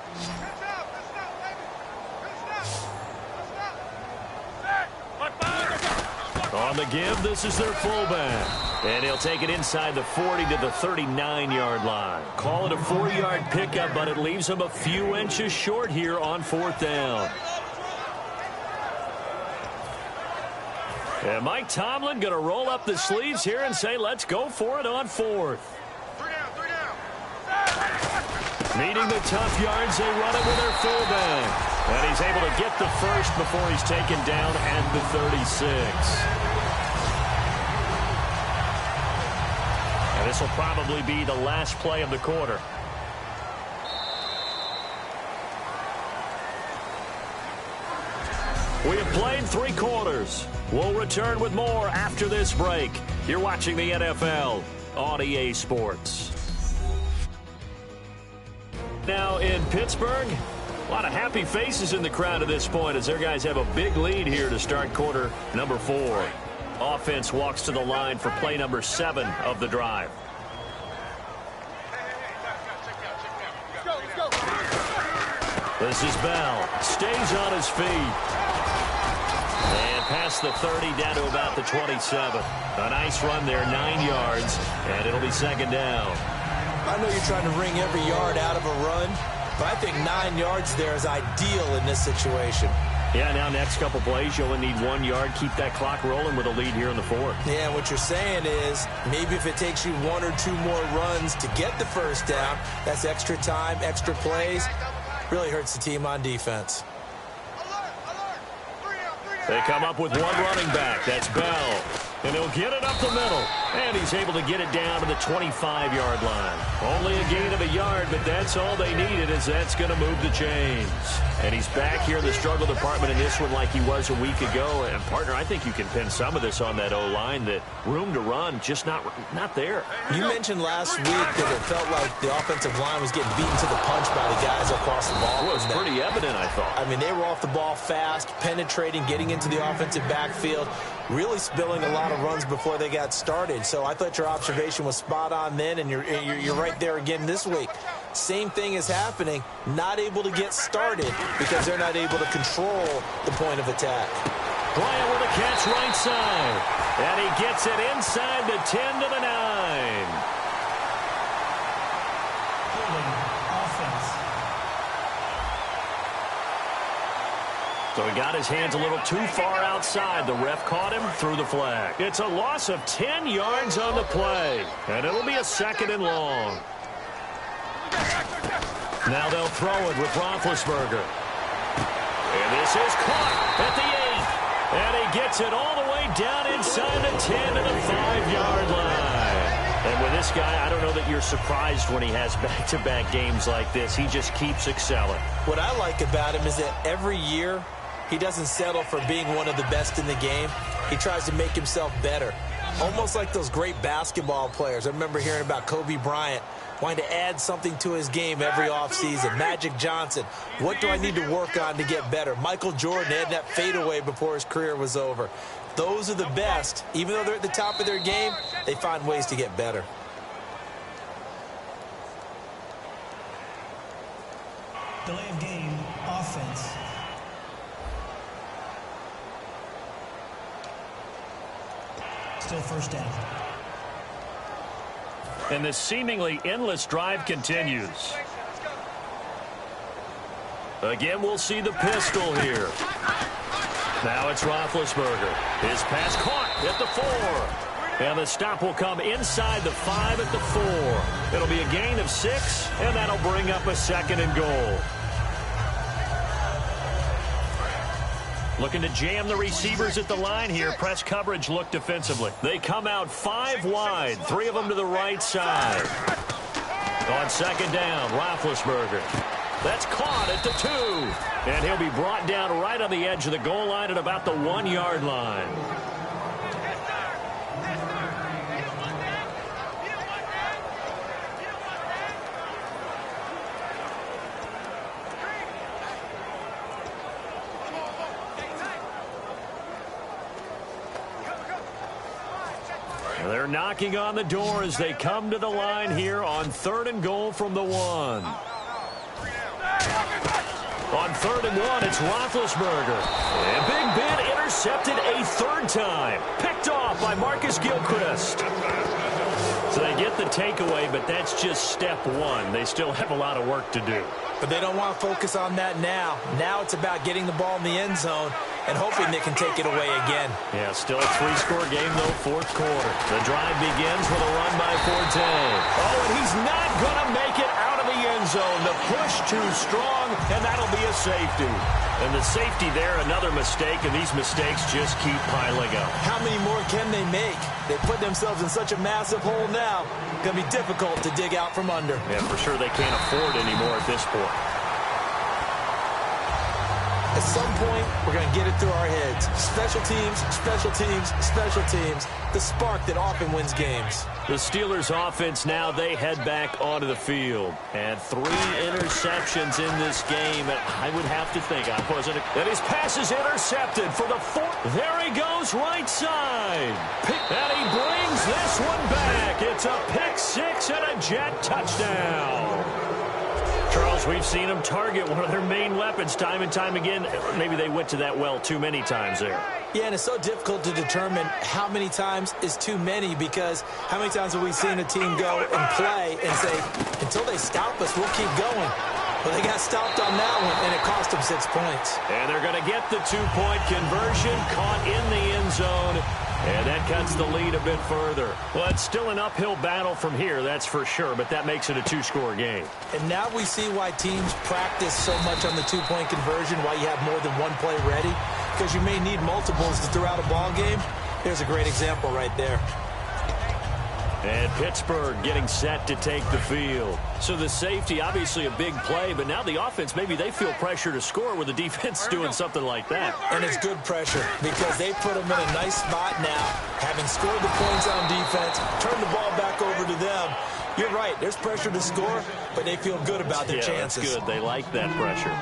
On the give, this is their fullback. And he'll take it inside the 40 to the 39-yard line. Call it a 4-yard pickup, but it leaves him a few inches short here on 4th down. And Mike Tomlin going to roll up the sleeves here and say, let's go for it on 4th. Meeting the tough yards, they run it with their fullback. And he's able to get the first before he's taken down at the 36. And this will probably be the last play of the quarter. We have played 3 quarters. We'll return with more after this break. You're watching the NFL on EA Sports. Now in Pittsburgh, a lot of happy faces in the crowd at this point as their guys have a big lead here to start quarter number 4. Offense walks to the line for play number 7 of the drive. This is Bell. Stays on his feet. And past the 30 down to about the 27. A nice run there, 9 yards, and it'll be second down. I know you're trying to wring every yard out of a run, but I think 9 yards there is ideal in this situation. Yeah, now next couple plays, you only need 1 yard. Keep that clock rolling with a lead here in the 4th. Yeah, what you're saying is maybe if it takes you 1 or 2 more runs to get the first down, that's extra time, extra plays. Really hurts the team on defense. They come up with 1 running back. That's Bell. And he'll get it up the middle. And he's able to get it down to the 25-yard line. Only a gain of a yard, but that's all they needed, as that's going to move the chains. And he's back here in the struggle department in this one like he was a week ago. And, partner, I think you can pin some of this on that O-line, that room to run just not there. You mentioned last week that it felt like the offensive line was getting beaten to the punch by the guys across the ball. Well, it was pretty evident, I thought. I mean, they were off the ball fast, penetrating, getting into the offensive backfield, really spilling a lot of runs before they got started. So I thought your observation was spot on then, and you're right there again this week. Same thing is happening, not able to get started because they're not able to control the point of attack. Bryant with a catch right side. And he gets it inside the 10 to the 9. Offense. So he got his hands a little too far outside. The ref caught him, threw the flag. It's a loss of 10 yards on the play. And it'll be a 2nd and long. Now they'll throw it with Roethlisberger. And this is caught at the 8. And he gets it all the way down inside the 10 to the 5-yard line. And with this guy, I don't know that you're surprised when he has back-to-back games like this. He just keeps excelling. What I like about him is that every year he doesn't settle for being one of the best in the game. He tries to make himself better. Almost like those great basketball players. I remember hearing about Kobe Bryant wanting to add something to his game every offseason. Magic Johnson, what do I need to work on to get better? Michael Jordan had that fadeaway before his career was over. Those are the best. Even though they're at the top of their game, they find ways to get better. Delay of game, offense. Still first down. And this seemingly endless drive continues. Again, we'll see the pistol here. Now it's Roethlisberger. His pass caught at the 4. And the stop will come inside the 5 at the 4. It'll be a gain of 6, and that'll bring up a 2nd and goal. Looking to jam the receivers at the line here. Press coverage look defensively. They come out 5 wide, 3 of them to the right side. On 2nd down, Roethlisberger. That's caught at the 2. And he'll be brought down right on the edge of the goal line at about the 1-yard line. They're knocking on the door as they come to the line here on 3rd and goal from the 1. On 3rd and 1, it's Roethlisberger. And Big Ben intercepted a 3rd time. Picked off by Marcus Gilchrist. So they get the takeaway, but that's just step 1. They still have a lot of work to do. But they don't want to focus on that now. Now it's about getting the ball in the end zone and hoping they can take it away again. Yeah, still a 3-score game, though, 4th quarter. The drive begins with a run by Forte. Oh, and he's not going to make it out of the end zone. The push too strong, and that'll be a safety. And the safety there, another mistake, and these mistakes just keep piling up. How many more can they make? They put themselves in such a massive hole now. Going to be difficult to dig out from under. Yeah, for sure they can't afford anymore at this point. At some point, we're going to get it through our heads. Special teams, special teams, special teams. The spark that often wins games. The Steelers offense now, they head back onto the field. And 3 interceptions in this game. And I would have to think, I wasn't. And his pass is intercepted for the 4th. There he goes, right side. And he brings this one back. It's a pick 6 and a Jet touchdown. Charles, we've seen them target one of their main weapons time and time again. Maybe they went to that well too many times there. Yeah, and it's so difficult to determine how many times is too many, because how many times have we seen a team go and play and say, until they stop us, we'll keep going. Well, they got stopped on that one, and it cost them 6 points. And they're going to get the 2-point conversion, caught in the end zone. And that cuts the lead a bit further. Well, it's still an uphill battle from here, that's for sure, but that makes it a 2-score game. And now we see why teams practice so much on the 2-point conversion, why you have more than one play ready, because you may need multiples throughout a ball game. Here's a great example right there. And Pittsburgh getting set to take the field. So the safety, obviously a big play, but now the offense, maybe they feel pressure to score with the defense doing something like that. And it's good pressure because they put them in a nice spot now, having scored the points on defense, turn the ball back over to them. You're right, there's pressure to score, but they feel good about their chances. That's good. They like that pressure.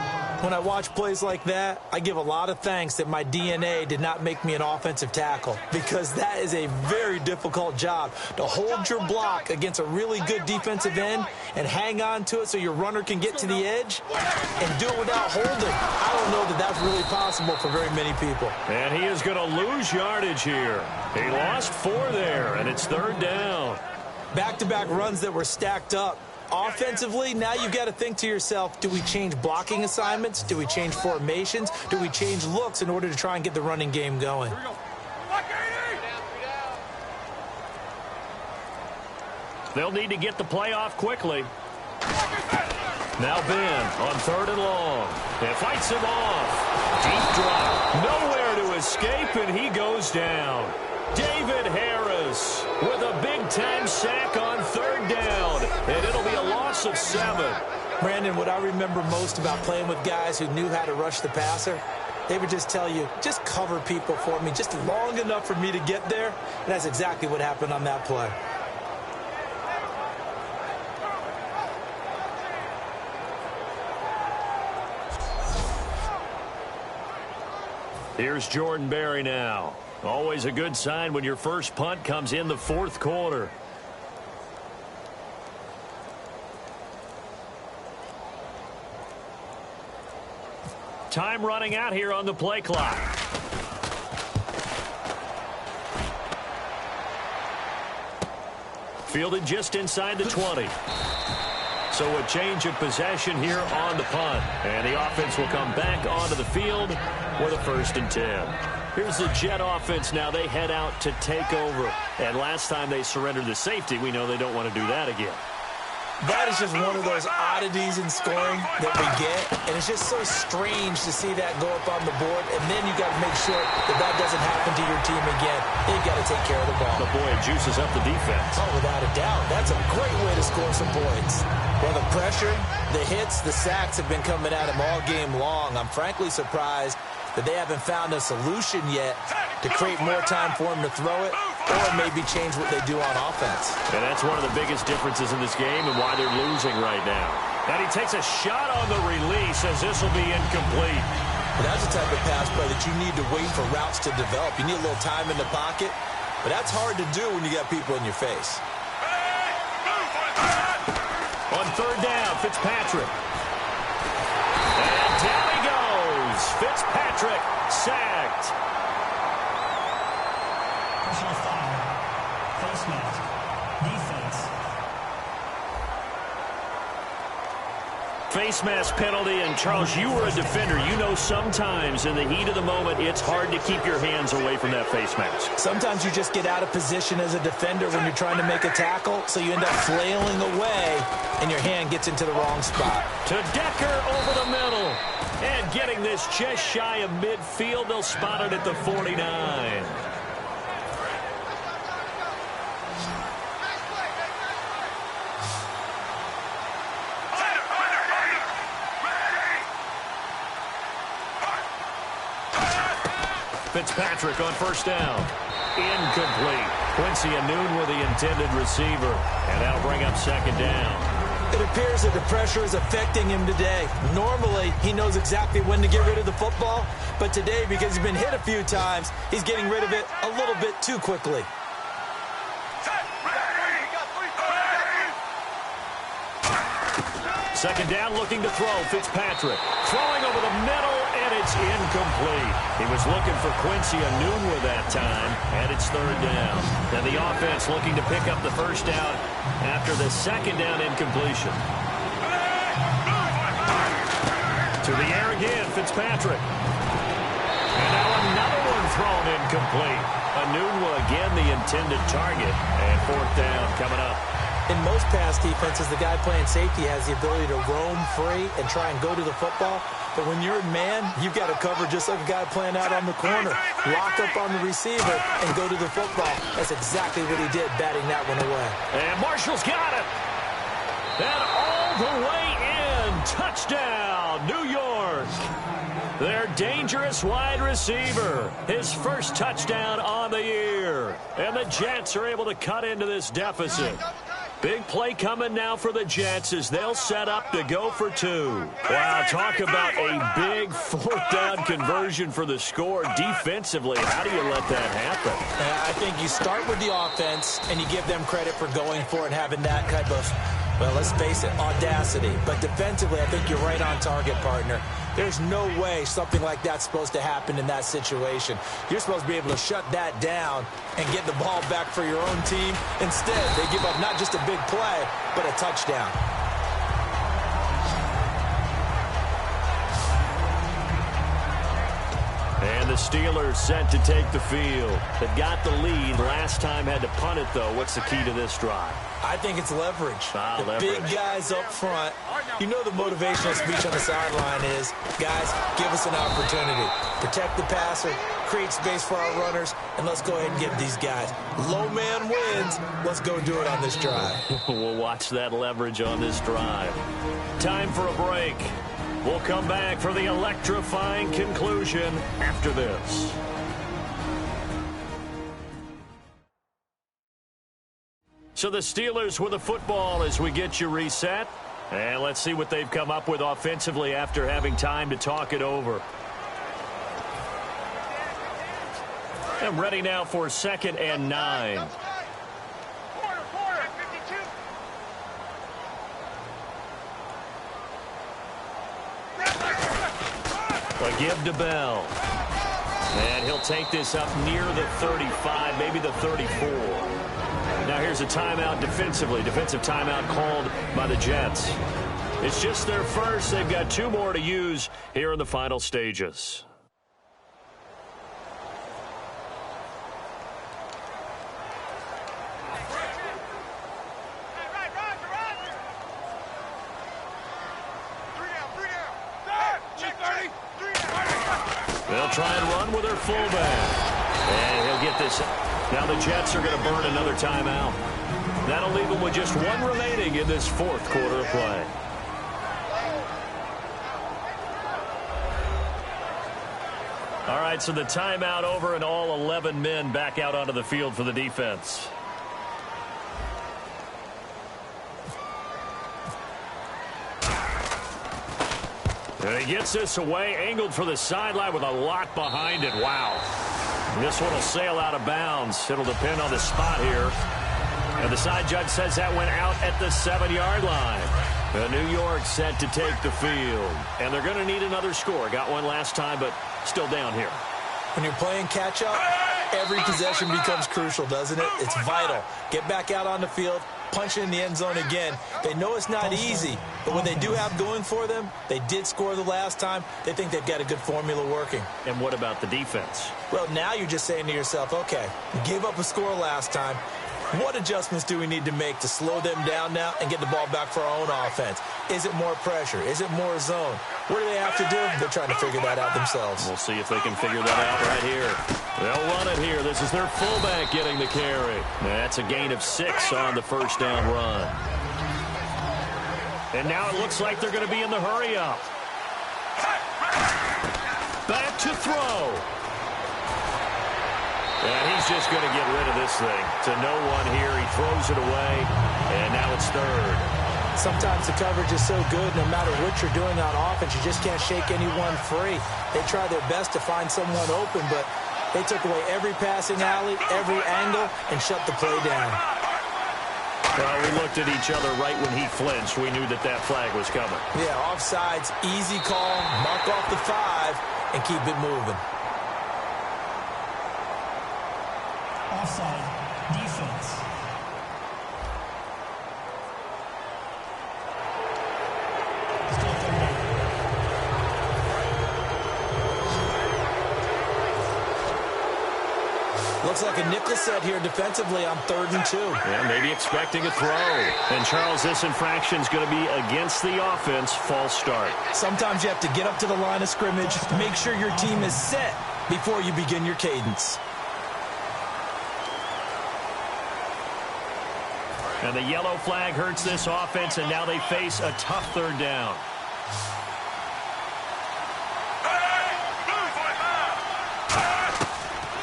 When I watch plays like that, I give a lot of thanks that my DNA did not make me an offensive tackle, because that is a very difficult job, to hold your block against a really good defensive end and hang on to it so your runner can get to the edge and do it without holding. I don't know that that's really possible for very many people. And he is going to lose yardage here. He lost 4 there, and it's 3rd down. Back-to-back runs that were stacked up. Offensively, now you've got to think to yourself, do we change blocking assignments? Do we change formations? Do we change looks in order to try and get the running game going? They'll need to get the play off quickly. Now Ben on 3rd and long. And fights him off. Deep drop. Nowhere to escape, and he goes down. David Harris with a big-time sack on 3rd down, and it'll be a loss of 7. Brandon, what I remember most about playing with guys who knew how to rush the passer, they would just tell you, just cover people for me, just long enough for me to get there, and that's exactly what happened on that play. Here's Jordan Berry now. Always a good sign when your first punt comes in the 4th quarter. Time running out here on the play clock. Fielded just inside the 20. So a change of possession here on the punt. And the offense will come back onto the field with a 1st and 10. Here's the Jet offense now. They head out to take over. And last time they surrendered the safety, we know they don't want to do that again. That is just one of those oddities in scoring that we get, and it's just so strange to see that go up on the board, and then you got to make sure that that doesn't happen to your team again. You've got to take care of the ball. The boy juices up the defense. Oh, without a doubt. That's a great way to score some points. Well, the pressure, the hits, the sacks have been coming at him all game long. I'm frankly surprised that they haven't found a solution yet to create more time for him to throw it or maybe change what they do on offense. And that's one of the biggest differences in this game and why they're losing right now. And he takes a shot on the release as this will be incomplete. But that's the type of pass play that you need to wait for routes to develop. You need a little time in the pocket, but that's hard to do when you got people in your face. On 3rd down, Fitzpatrick. And down he goes. Fitzpatrick sacked. Personal foul. Face mask. Defense. Face mask penalty, and Charles, you were a defender. You know sometimes in the heat of the moment, it's hard to keep your hands away from that face mask. Sometimes you just get out of position as a defender when you're trying to make a tackle, so you end up flailing away, and your hand gets into the wrong spot. To Decker over the middle. And getting this just shy of midfield, they'll spot it at the 49. Fitzpatrick on 1st down. Incomplete. Quincy Anoon with the intended receiver. And that'll bring up 2nd down. It appears that the pressure is affecting him today. Normally, he knows exactly when to get rid of the football, but today, because he's been hit a few times, he's getting rid of it a little bit too quickly. Second down, looking to throw. Fitzpatrick throwing over the middle, and it's incomplete. He was looking for Quincy Anoon with that time, and it's 3rd down. And the offense looking to pick up the 1st down after the 2nd down incompletion. To the air again, Fitzpatrick. And now another one thrown incomplete. Anoon will again the intended target, and 4th down coming up. In most pass defenses, the guy playing safety has the ability to roam free and try and go to the football. But when you're in man, you've got to cover just like a guy playing out on the corner. Lock up on the receiver and go to the football. That's exactly what he did, batting that one away. And Marshall's got it. And all the way in. Touchdown, New York. Their dangerous wide receiver. His first touchdown on the year. And the Jets are able to cut into this deficit. Big play coming now for the Jets as they'll set up to go for 2. Wow, talk about a big 4th down conversion for the score. Defensively, how do you let that happen? I think you start with the offense and you give them credit for going for it and having that type of, well, let's face it, audacity. But defensively, I think you're right on target, partner. There's no way something like that's supposed to happen in that situation. You're supposed to be able to shut that down and get the ball back for your own team. Instead, they give up not just a big play, but a touchdown. And the Steelers set to take the field. They've got the lead. Last time had to punt it, though. What's the key to this drive? I think it's leverage. Leverage. Big guys up front. You know the motivational speech on the sideline is, guys, give us an opportunity. Protect the passer, create space for our runners, and let's go ahead and give these guys. Low man wins. Let's go do it on this drive. We'll watch that leverage on this drive. Time for a break. We'll come back for the electrifying conclusion after this. So the Steelers with the football as we get you reset. And let's see what they've come up with offensively after having time to talk it over. I'm ready now for 2nd and 9. A give to Bell. And he'll take this up near the 35, maybe the 34. Now here's a timeout defensively. Defensive timeout called by the Jets. It's just their first. They've got 2 more to use here in the final stages. They'll try and run with their fullback. And he'll get this. Now the Jets are going to burn another timeout. That'll leave them with just 1 remaining in this 4th quarter of play. All right, so the timeout over and all 11 men back out onto the field for the defense. And he gets this away, angled for the sideline with a lock behind it. Wow. This one will sail out of bounds. It'll depend on the spot here. And the side judge says that went out at the 7-yard line. New York set to take the field. And they're going to need another score. Got one last time, but still down here. When you're playing catch-up, every possession becomes crucial, doesn't it? It's vital. Get back out on the field, punch it in the end zone again. They know it's not easy, but what they do have going for them, they did score the last time. They think they've got a good formula working. And what about the defense? Well, now you're just saying to yourself, okay, we gave up a score last time. What adjustments do we need to make to slow them down now and get the ball back for our own offense? Is it more pressure? Is it more zone? What do they have to do? They're trying to figure that out themselves. We'll see if they can figure that out right here. They'll run it here. This is their fullback getting the carry. That's a gain of 6 on the first down run. And now it looks like they're going to be in the hurry-up. Back to throw. And he's just going to get rid of this thing. To no one here. He throws it away. And now it's 3rd. Sometimes the coverage is so good, no matter what you're doing on offense, you just can't shake anyone free. They try their best to find someone open, but they took away every passing alley, every angle, and shut the play down. Well, we looked at each other right when he flinched. We knew that that flag was coming. Yeah, offsides, easy call, mark off the 5, and keep it moving. Offside, defense. Still 3rd down. Looks like a nickel set here defensively on 3rd and 2. Yeah, maybe expecting a throw. And, Charles, this infraction is going to be against the offense. False start. Sometimes you have to get up to the line of scrimmage, make sure your team is set before you begin your cadence. And the yellow flag hurts this offense, and now they face a tough 3rd down.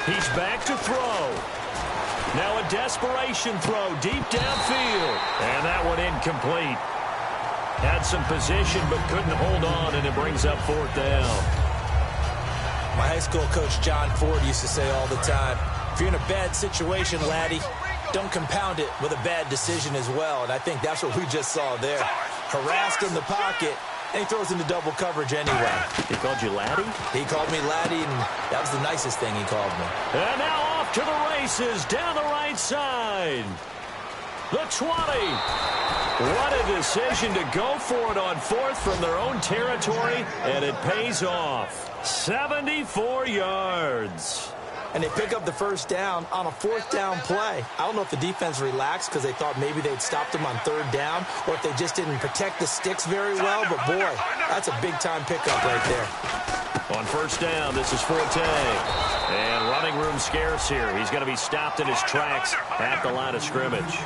He's back to throw. Now a desperation throw deep downfield. And that one incomplete. Had some position but couldn't hold on, and it brings up 4th down. My high school coach, John Ford, used to say all the time, if you're in a bad situation, laddie, don't compound it with a bad decision as well. And I think that's what we just saw there. Harassed in the pocket, and he throws into double coverage anyway. He called you laddie? He called me laddie, and that was the nicest thing he called me. And now off to the races down the right side. The 20. What a decision to go for it on 4th from their own territory, and it pays off. 74 yards. And they pick up the first down on a 4th down play. I don't know if the defense relaxed because they thought maybe they'd stopped them on 3rd down, or if they just didn't protect the sticks very well. But, boy, that's a big-time pickup right there. On first down, this is Forte. And running room scarce here. He's going to be stopped in his tracks at the line of scrimmage.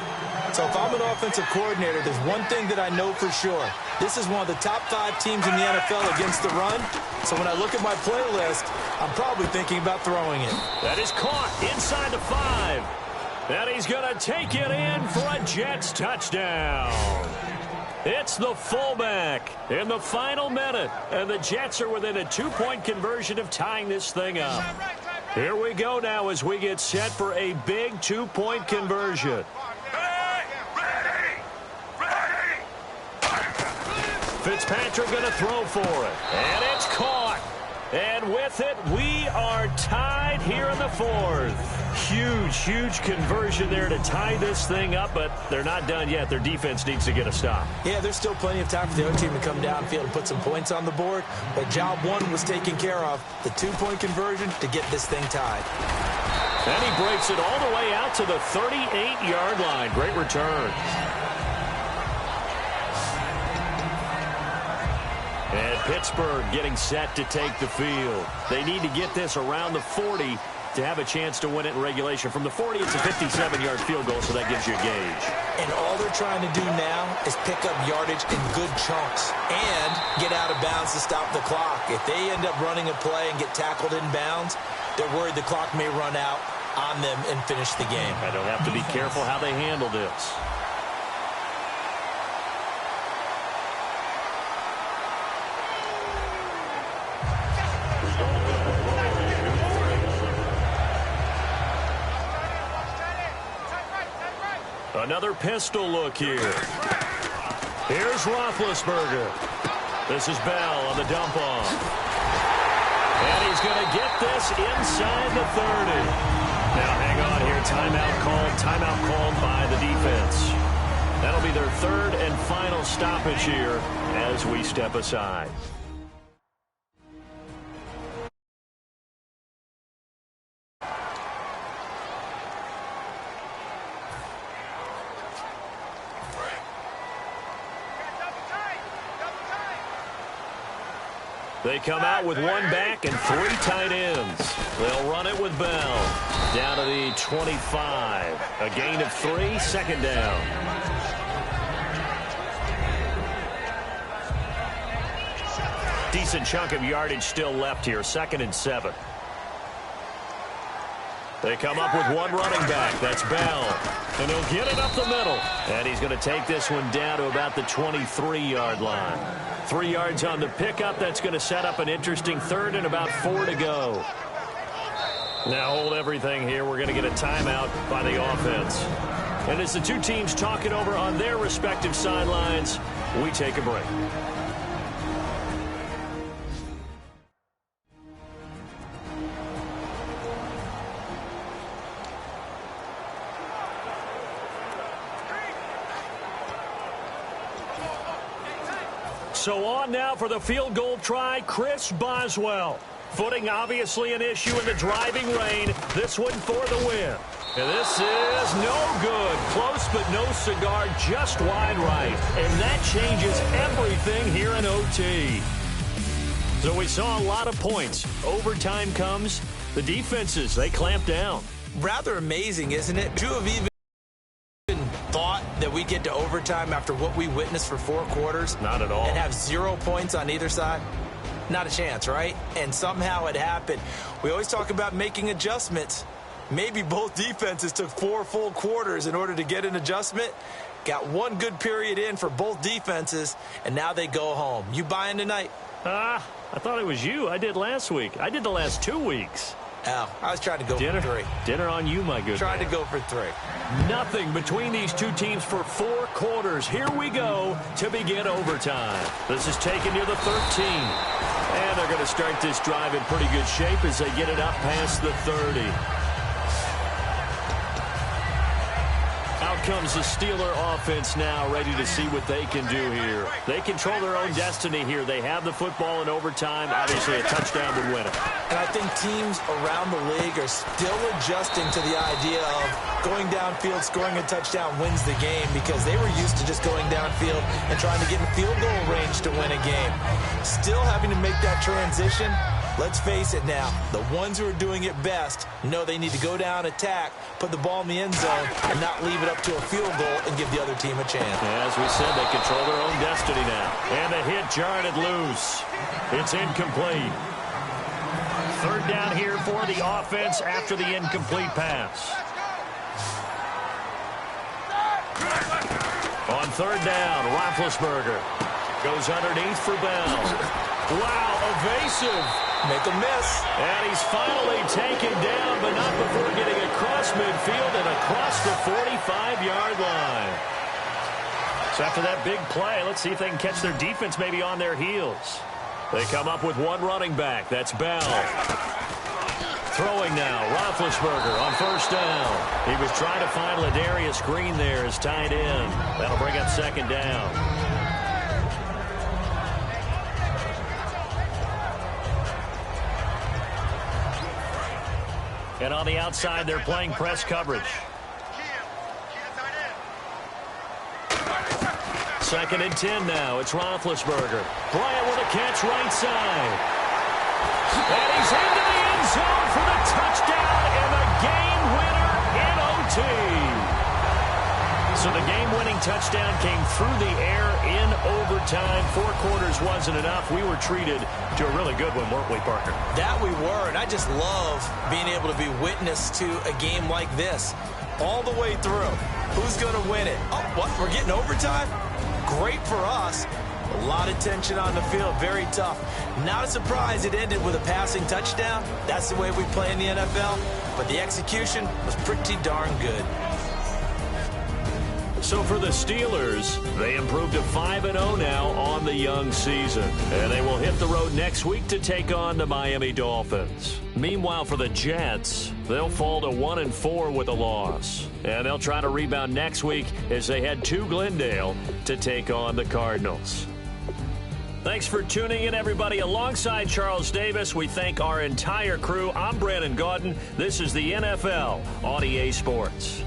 So if I'm an offensive coordinator, there's one thing that I know for sure. This is one of the top 5 teams in the NFL against the run. So when I look at my playlist, I'm probably thinking about throwing it. That is caught inside the 5. And he's going to take it in for a Jets touchdown. It's the fullback in the final minute. And the Jets are within a 2-point conversion of tying this thing up. Here we go now as we get set for a big 2-point conversion. Fitzpatrick going to throw for it. And it's caught. And with it, we are tied here in the fourth. Huge conversion there to tie this thing up, but they're not done yet. Their defense needs to get a stop. Yeah, there's still plenty of time for the other team to come downfield and put some points on the board, but job one was taken care of. The two-point conversion to get this thing tied. And he breaks it all the way out to the 38-yard line. Great return. And Pittsburgh getting set to take the field. They need to get this around the 40 to have a chance to win it in regulation. From the 40, it's a 57-yard field goal, so that gives you a gauge. And all they're trying to do now is pick up yardage in good chunks and get out of bounds to stop the clock. If they end up running a play and get tackled in bounds, they're worried the clock may run out on them and finish the game. I don't have to be careful how they handle this. Another pistol look here. Here's Roethlisberger. This is Bell on the dump off. And he's going to get this inside the 30. Now hang on here. Timeout called by the defense. That'll be their third and final stoppage here as we step aside. They come out with one back and three tight ends. They'll run it with Bell. Down to the 25. A gain of 3, second down. Decent chunk of yardage still left here, 2nd and 7. They come up with one running back. That's Bell. And he'll get it up the middle. And he's going to take this one down to about the 23-yard line. 3 yards on the pickup. That's going to set up an interesting third and about 4 to go. Now hold everything here. We're going to get a timeout by the offense. And as the two teams talk it over on their respective sidelines, we take a break. So on now for the field goal try, Chris Boswell. Footing obviously an issue in the driving rain. This one for the win. And this is no good. Close but no cigar, just wide right. And that changes everything here in OT. So we saw a lot of points. Overtime comes. The defenses, they clamp down. Rather amazing, isn't it? To have even thought that we get to overtime after what we witnessed for 4 quarters. Not at all. And have 0 points on either side. Not a chance, right? And somehow it happened. We always talk about making adjustments. Maybe both defenses took 4 full quarters in order to get an adjustment. Got 1 good period in for both defenses, and now they go home. You buying tonight? I thought it was you. I did last week. I did the last 2 weeks. Oh, I was trying to go for 3. Dinner on you, my good Trying man. to go for 3. Nothing between these two teams for 4 quarters. Here we go to begin overtime. This is taken near the 13. And they're going to start this drive in pretty good shape as they get it up past the 30. Out comes the Steeler offense now, ready to see what they can do here. They control their own destiny here. They have the football in overtime. Obviously, a touchdown would win it. And I think teams around the league are still adjusting to the idea of going downfield, scoring a touchdown wins the game, because they were used to just going downfield and trying to get in field goal range to win a game. Still having to make that transition. Let's face it now, the ones who are doing it best know they need to go down, attack, put the ball in the end zone, and not leave it up to a field goal and give the other team a chance. As we said, they control their own destiny now. And the hit jarred it loose. It's incomplete. Third down here for the offense after the incomplete pass. On third down, Roethlisberger goes underneath for Bell. Wow, evasive. Make a miss. And he's finally taken down, but not before getting across midfield and across the 45-yard line. So after that big play, let's see if they can catch their defense maybe on their heels. They come up with one running back. That's Bell. Throwing now, Roethlisberger on first down. He was trying to find Ladarius Green there as tight end. That'll bring up second down. And on the outside, they're playing press coverage. Second and 10 now. It's Roethlisberger. Bryant with a catch right side. And he's into the end zone for the touchdown and the game winner in OT. So the game-winning touchdown came through the air in overtime. 4 quarters wasn't enough. We were treated to a really good one, weren't we, Parker? That we were, and I just love being able to be witness to a game like this all the way through. Who's going to win it? Oh, what? We're getting overtime? Great for us. A lot of tension on the field. Very tough. Not a surprise it ended with a passing touchdown. That's the way we play in the NFL. But the execution was pretty darn good. So for the Steelers, they improved to 5-0 now on the young season. And they will hit the road next week to take on the Miami Dolphins. Meanwhile, for the Jets, they'll fall to 1-4 with a loss. And they'll try to rebound next week as they head to Glendale to take on the Cardinals. Thanks for tuning in, everybody. Alongside Charles Davis, we thank our entire crew. I'm Brandon Gaudin. This is the NFL on EA Sports.